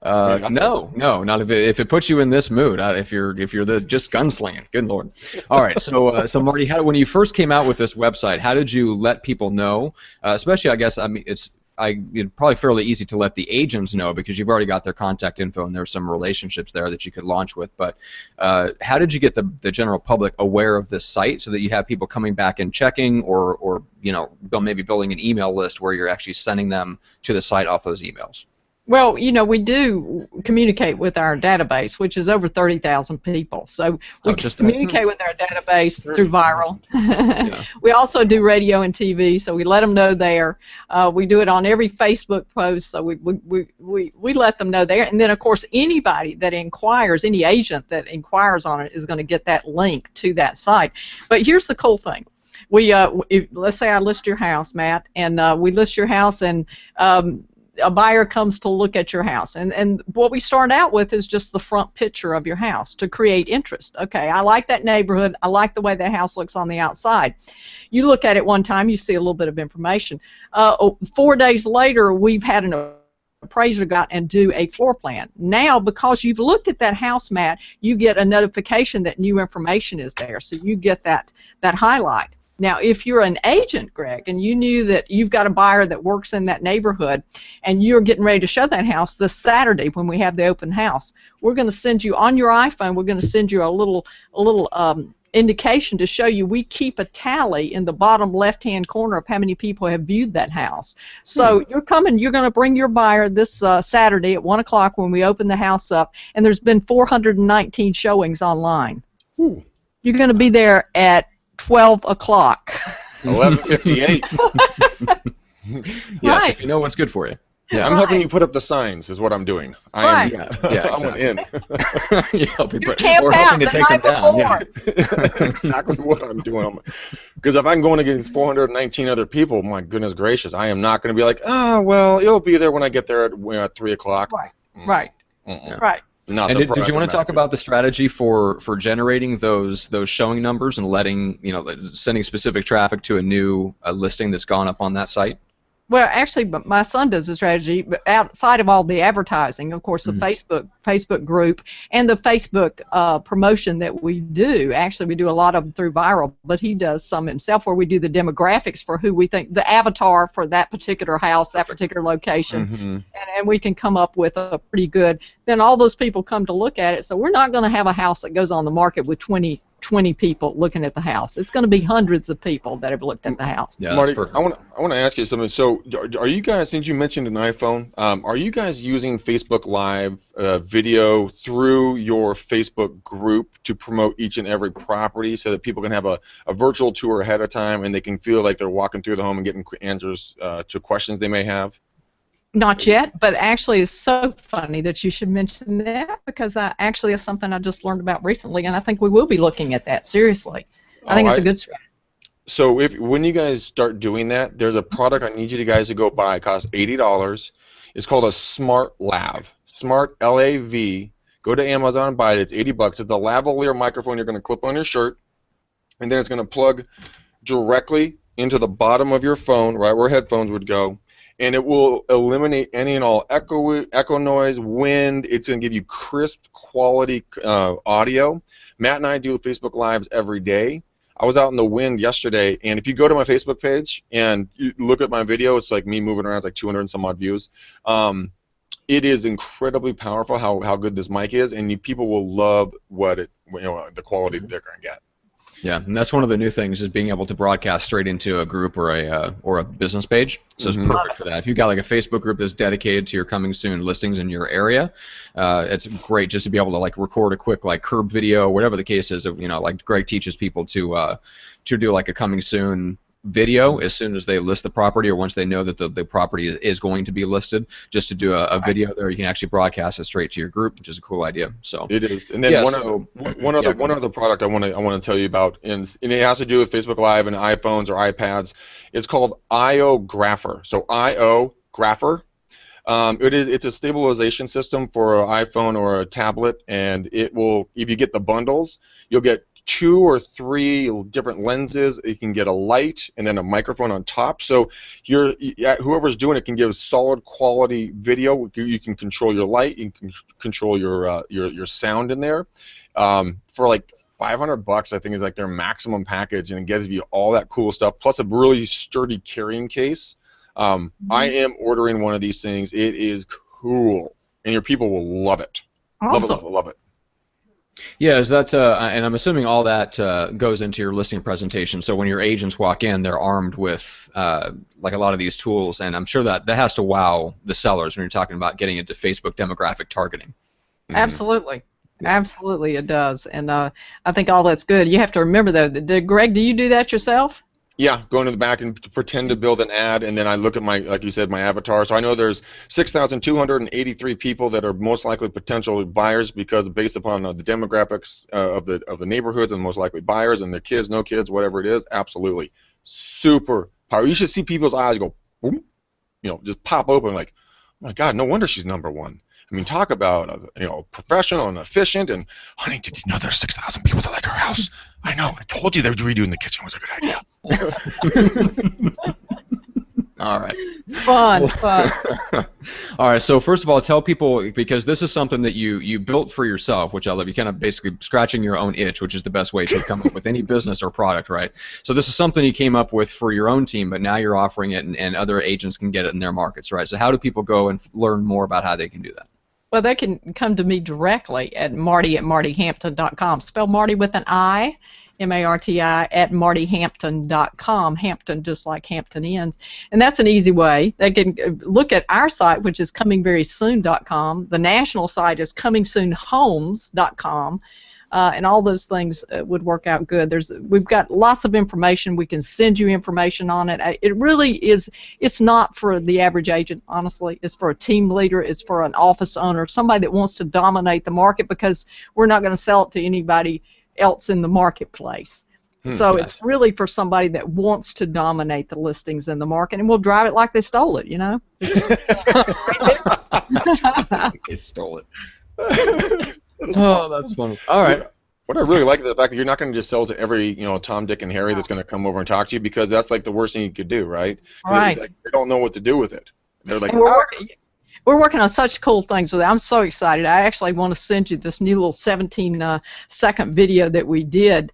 S1: No, not if it puts you in this mood. If you're just gunslinging, good lord. All right, so Marty, when you first came out with this website, how did you let people know? Especially, I guess, I mean, it's probably fairly easy to let the agents know because you've already got their contact info and there's some relationships there that you could launch with. But how did you get the general public aware of this site so that you have people coming back and checking, or maybe building an email list where you're actually sending them to the site off those emails?
S3: Well, we do communicate with our database, which is over 30,000 people. So we communicate with our database through viral.
S1: Yeah.
S3: We also do radio and TV, so we let them know there. We do it on every Facebook post, so we let them know there. And then, of course, anybody that inquires, any agent that inquires on it is going to get that link to that site. But here's the cool thing. Let's say I list your house, Matt, and we list your house, and a buyer comes to look at your house, and what we start out with is just the front picture of your house to create interest. Okay, I like that neighborhood. I like the way that house looks on the outside. You look at it one time, you see a little bit of information. 4 days later, we've had an appraiser go out and do a floor plan. Now, because you've looked at that house, Matt, you get a notification that new information is there, so you get that highlight. Now, if you're an agent, Greg, and you knew that you've got a buyer that works in that neighborhood and you're getting ready to show that house this Saturday when we have the open house, we're going to send you on your iPhone, we're going to send you a little indication to show you we keep a tally in the bottom left-hand corner of how many people have viewed that house. So you're going to bring your buyer this Saturday at 1 o'clock when we open the house up, and there's been 419 showings online.
S2: Ooh.
S3: You're going to be there at 12 o'clock.
S2: 11:58.
S1: Yes,
S3: Right.
S1: if you know what's good for you.
S2: Yeah, I'm helping you put up the signs, is what I'm doing.
S3: Right.
S2: I'm in.
S1: You help
S3: You
S1: people,
S3: camp
S1: or
S3: out
S1: helping to
S3: the
S1: take them
S3: night
S1: down. Yeah.
S3: before.
S2: Exactly what I'm doing. Because if I'm going against 419 other people, my goodness gracious, I am not going to be like, oh, well, you'll be there when I get there at 3 o'clock.
S3: Right. Right.
S2: Mm-mm.
S3: Right.
S2: Not
S1: And
S2: the
S1: did you want to talk
S2: method.
S1: about the strategy for generating those showing numbers and letting sending specific traffic to a listing that's gone up on that site?
S3: Well, actually, my son does the strategy, but outside of all the advertising, of course, the Facebook group and the Facebook promotion that we do. Actually, we do a lot of them through viral, but he does some himself where we do the demographics for who we think, the avatar for that particular house, that particular location, and we can come up with a pretty good, then all those people come to look at it. So we're not going to have a house that goes on the market with 20 20 people looking at the house. It's going to be hundreds of people that have looked at the house.
S1: Yeah,
S2: Marty,
S1: that's perfect.
S2: I want to ask you something. So, are you guys, since you mentioned an iPhone, are you guys using Facebook Live video through your Facebook group to promote each and every property so that people can have a virtual tour ahead of time and they can feel like they're walking through the home and getting answers to questions they may have?
S3: Not yet, but actually it's so funny that you should mention that because actually it's something I just learned about recently, and I think we will be looking at that seriously. I think it's a good strategy.
S2: So when you guys start doing that, there's a product I need you guys to go buy. It costs $80. It's called a Smart Lav. Smart L-A-V. Go to Amazon and buy it. It's $80. It's a lavalier microphone you're going to clip on your shirt, and then it's going to plug directly into the bottom of your phone, right where headphones would go. And it will eliminate any and all echo noise, wind. It's going to give you crisp, quality audio. Matt and I do Facebook Lives every day. I was out in the wind yesterday, and if you go to my Facebook page and you look at my video, it's like me moving around. It's like 200 and some odd views. It is incredibly powerful how good this mic is, and people will love the quality they're going to get.
S1: Yeah, and that's one of the new things is being able to broadcast straight into a group or a business page. So it's perfect for that. If you've got like a Facebook group that's dedicated to your coming soon listings in your area, it's great just to be able to like record a quick like curb video, whatever the case is. Like Greg teaches people to do like a coming soon video as soon as they list the property or once they know that the property is going to be listed, just to do a video there. You can actually broadcast it straight to your group, which is a cool idea. So it
S2: is. And then one other product I want to tell you about, and it has to do with Facebook Live and iPhones or iPads. It's called IO Grapher. So IO Grapher. It's a stabilization system for an iPhone or a tablet, and it will, if you get the bundles, you'll get 2 or 3 different lenses. You can get a light and then a microphone on top. So whoever's doing it can give solid quality video. You can control your light. You can control your sound in there. For like $500, I think is like their maximum package, and it gives you all that cool stuff plus a really sturdy carrying case. I am ordering one of these things. It is cool, and your people will love it.
S3: Awesome.
S2: Love it.
S1: Yeah, is that and I'm assuming all that goes into your listing presentation. So when your agents walk in, they're armed with like a lot of these tools, and I'm sure that has to wow the sellers when you're talking about getting into Facebook demographic targeting.
S3: Absolutely. Absolutely, it does, and I think all that's good. You have to remember though, Greg, do you do that yourself?
S2: Yeah, go into the back and pretend to build an ad, and then I look at like you said, my avatar. So I know there's 6,283 people that are most likely potential buyers because based upon the demographics of the neighborhoods and most likely buyers and their kids, no kids, whatever it is. Absolutely, super powerful. You should see people's eyes go boom, just pop open like, oh my God, no wonder she's #1. I mean, talk about professional and efficient. And honey, did you know there's 6,000 people that like our house? I know. I told you that redoing the kitchen was a good idea.
S1: All right.
S3: Fun.
S1: All right. So first of all, tell people, because this is something that you built for yourself, which I love. You kind of basically scratching your own itch, which is the best way to come up with any business or product, right? So this is something you came up with for your own team, but now you're offering it, and other agents can get it in their markets, right? So how do people go and learn more about how they can do that?
S3: Well, they can come to me directly at Marty@MartyHampton.com. Spell Marty with an I, M-A-R-T-I, at MartyHampton.com. Hampton, just like Hampton Inns. And that's an easy way. They can look at our site, which is comingverysoon.com. The national site is comingsoonhomes.com. And all those things would work out good. We've got lots of information. We can send you information on it. It really is. It's not for the average agent, honestly. It's for a team leader. It's for an office owner, somebody that wants to dominate the market, because we're not going to sell it to anybody else in the marketplace. So
S1: gotcha.
S3: It's really for somebody that wants to dominate the listings in the market, and we'll drive it like they stole it. They
S1: stole it. Oh, that's funny. All right.
S2: What I really like is the fact that you're not going to just sell to every, Tom, Dick, and Harry that's going to come over and talk to you, because that's like the worst thing you could do, right?
S3: Right.
S2: Like, they don't know what to do with it. They're like,
S3: we're working on such cool things with it. I'm so excited. I actually want to send you this new little 17-second video that we did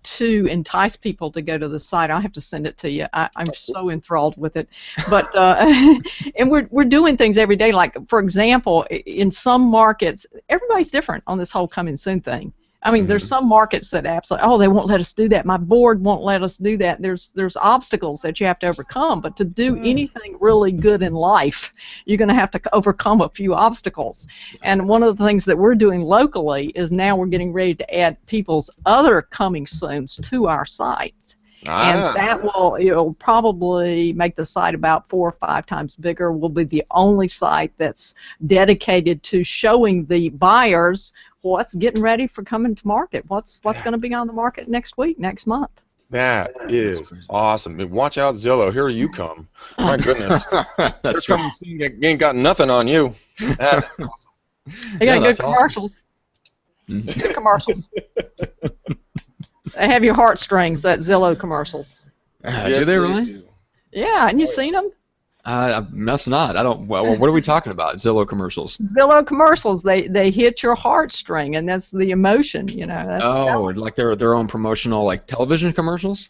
S3: to entice people to go to the site. I'll have to send it to you. I'm so enthralled with it. But and we're doing things every day. Like, for example, in some markets, everybody's different on this whole coming soon thing. I mean, there's some markets that absolutely, oh, they won't let us do that. My board won't let us do that. There's obstacles that you have to overcome. But to do anything really good in life, you're going to have to overcome a few obstacles. And one of the things that we're doing locally is now we're getting ready to add people's other coming soons to our site. And that it'll probably make the site about 4 or 5 times bigger. We'll be the only site that's dedicated to showing the buyers what's getting ready for coming to market, what's going to be on the market next week, next month.
S2: That is awesome. And watch out, Zillow. Here you come. My goodness.
S1: That's
S2: They're coming soon. You ain't got nothing on you. That is awesome.
S3: They got good commercials. Awesome. Good commercials. They have your heartstrings, that Zillow commercials.
S2: Yes,
S1: do they really?
S3: Yeah, and you seen them?
S1: Must not. I don't. Well, what are we talking about? Zillow commercials.
S3: Zillow commercials. They hit your heartstring, and that's the emotion. That's
S1: like their own promotional like television commercials.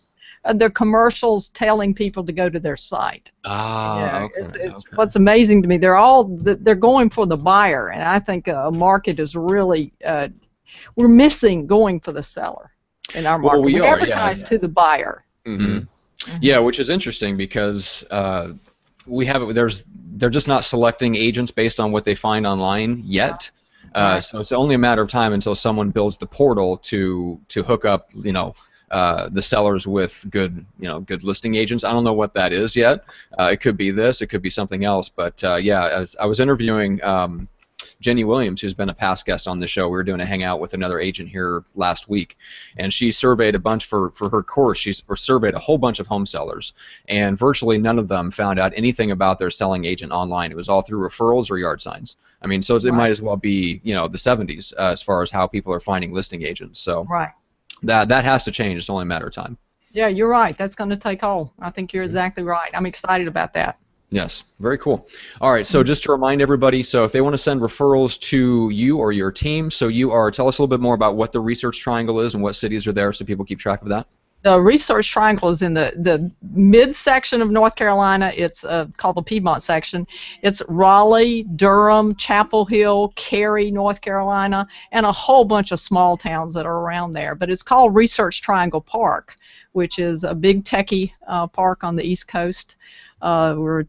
S3: They're commercials telling people to go to their site.
S1: Okay.
S3: It's what's amazing to me. They're going for the buyer, and I think a market is really we're missing going for the seller in our market.
S1: We
S3: advertise to the buyer.
S1: Yeah, which is interesting because they're just not selecting agents based on what they find online yet. So it's only a matter of time until someone builds the portal to hook up, the sellers with good listing agents. I don't know what that is yet. It could be this, it could be something else. But as I was interviewing Jenny Williams, who's been a past guest on the show. We were doing a hangout with another agent here last week, and she surveyed a bunch for her course. She surveyed a whole bunch of home sellers, and virtually none of them found out anything about their selling agent online. It was all through referrals or yard signs. I mean, so it might as well be the 70s as far as how people are finding listing agents. So that has to change. It's only a matter of time.
S3: Yeah, you're right. That's going to take hold. I think you're exactly right. I'm excited about that.
S1: Yes, very cool. All right, so just to remind everybody, so if they want to send referrals to you or your team, tell us a little bit more about what the Research Triangle is and what cities are there so people keep track of that.
S3: The Research Triangle is in the mid-section of North Carolina. It's called the Piedmont section. It's Raleigh, Durham, Chapel Hill, Cary, North Carolina, and a whole bunch of small towns that are around there. But it's called Research Triangle Park, which is a big techie park on the East Coast. We're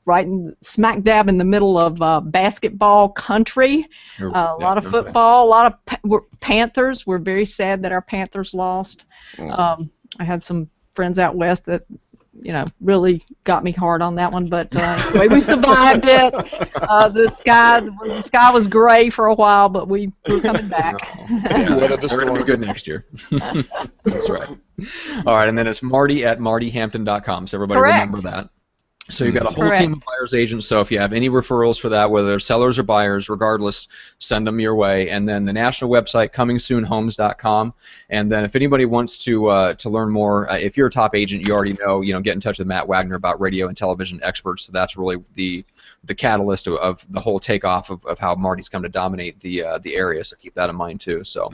S3: right smack dab in the middle of basketball country, a lot of football, a lot of Panthers. We're very sad that our Panthers lost. I had some friends out west that really got me hard on that one, but anyway, we survived it. The sky was gray for a while, but we're coming back.
S1: We're going to be good next year. That's right. All right, and then it's Marty at martyhampton.com, so everybody remember that. So you've got a whole team of buyers agents, so if you have any referrals for that, whether they're sellers or buyers, regardless, send them your way. And then the national website, comingsoonhomes.com. And then if anybody wants to learn more, if you're a top agent, you already know, get in touch with Matt Wagner about radio and television experts. So that's really the catalyst of the whole takeoff of how Marty's come to dominate the area. So keep that in mind too. So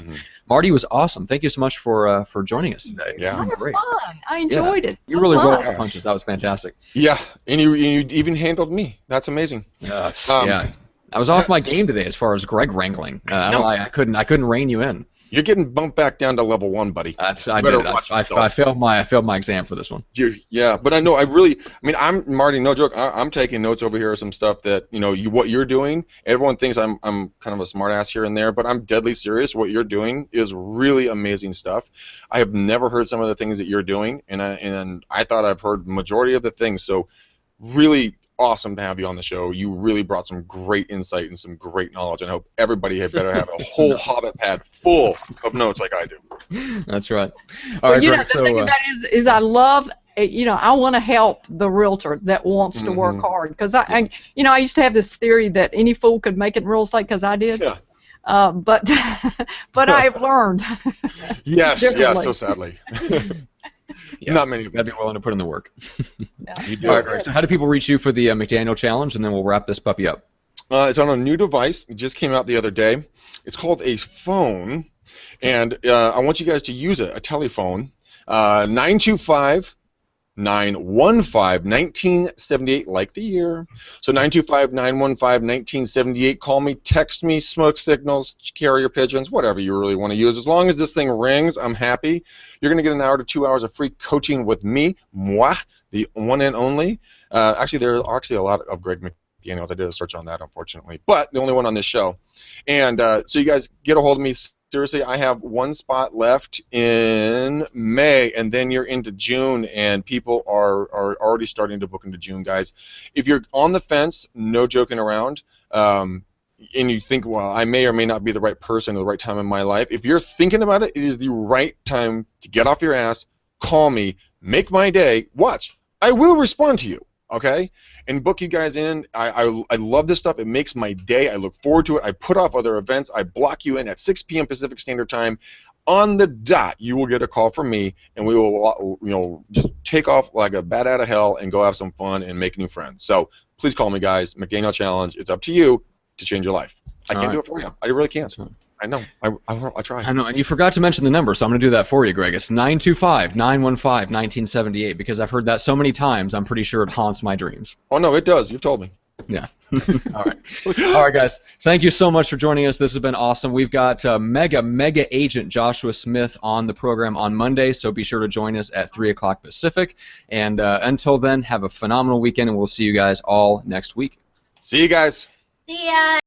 S1: Marty was awesome. Thank you so much for joining us today.
S2: Yeah,
S3: that was fun. I enjoyed it.
S1: You really rolled the punches. That was fantastic.
S2: Yeah, and you even handled me. That's amazing.
S1: Yes. Yeah. I was off my game today as far as Greg wrangling. I couldn't rein you in.
S2: You're getting bumped back down to level 1, buddy.
S1: I failed my exam for this one.
S2: But I know I'm Marty. No joke. I'm taking notes over here of some stuff that what you're doing. Everyone thinks I'm kind of a smart ass here and there, but I'm deadly serious. What you're doing is really amazing stuff. I have never heard some of the things that you're doing, and I thought I've heard the majority of the things. So really awesome to have you on the show. You really brought some great insight and some great knowledge, and I hope everybody had better have a whole Hobbit pad full of notes like I do.
S1: That's right. All right, Greg,
S3: the thing about it is I love, I want to help the realtor that wants to work hard, because I used to have this theory that any fool could make it in real estate because I did. Yeah. But I've learned.
S2: Yes, so sadly.
S1: Yeah, not many. Gotta be willing to put in the work. You do. All right, Greg, so how do people reach you for the McDaniel Challenge, and then we'll wrap this puppy up?
S2: It's on a new device. It just came out the other day. It's called a phone, and I want you guys to use it, a telephone. 925 925-1978, like the year. So 925-915-1978. Call me, text me, smoke signals, carrier pigeons, whatever you really want to use. As long as this thing rings, I'm happy. You're going to get an hour to 2 hours of free coaching with me, moi, the one and only. Actually, there are actually a lot of Greg McDaniels. I did a search on that, unfortunately, but the only one on this show. And so you guys get a hold of me. Seriously, I have one spot left in May, and then you're into June, and people are already starting to book into June, guys. If you're on the fence, no joking around, and you think, well, I may or may not be the right person at the right time in my life, if you're thinking about it, it is the right time to get off your ass, call me, make my day. Watch, I will respond to you. Okay, and book you guys in. I love this stuff. It makes my day. I look forward to it. I put off other events. I block you in at 6 p.m. Pacific Standard Time. On the dot, you will get a call from me, and we will, just take off like a bat out of hell and go have some fun and make new friends. So please call me, guys. McDaniel Challenge. It's up to you to change your life. I can't do it for you. I really can't. I know. I try.
S1: I know, and you forgot to mention the number, so I'm going to do that for you, Greg. It's 925-915-1978, because I've heard that so many times, I'm pretty sure it haunts my dreams.
S2: Oh, no, it does. You've told me.
S1: Yeah. All right. All right, guys. Thank you so much for joining us. This has been awesome. We've got mega agent Joshua Smith on the program on Monday, so be sure to join us at 3 o'clock Pacific. And until then, have a phenomenal weekend, and we'll see you guys all next week.
S2: See you guys.
S4: See ya.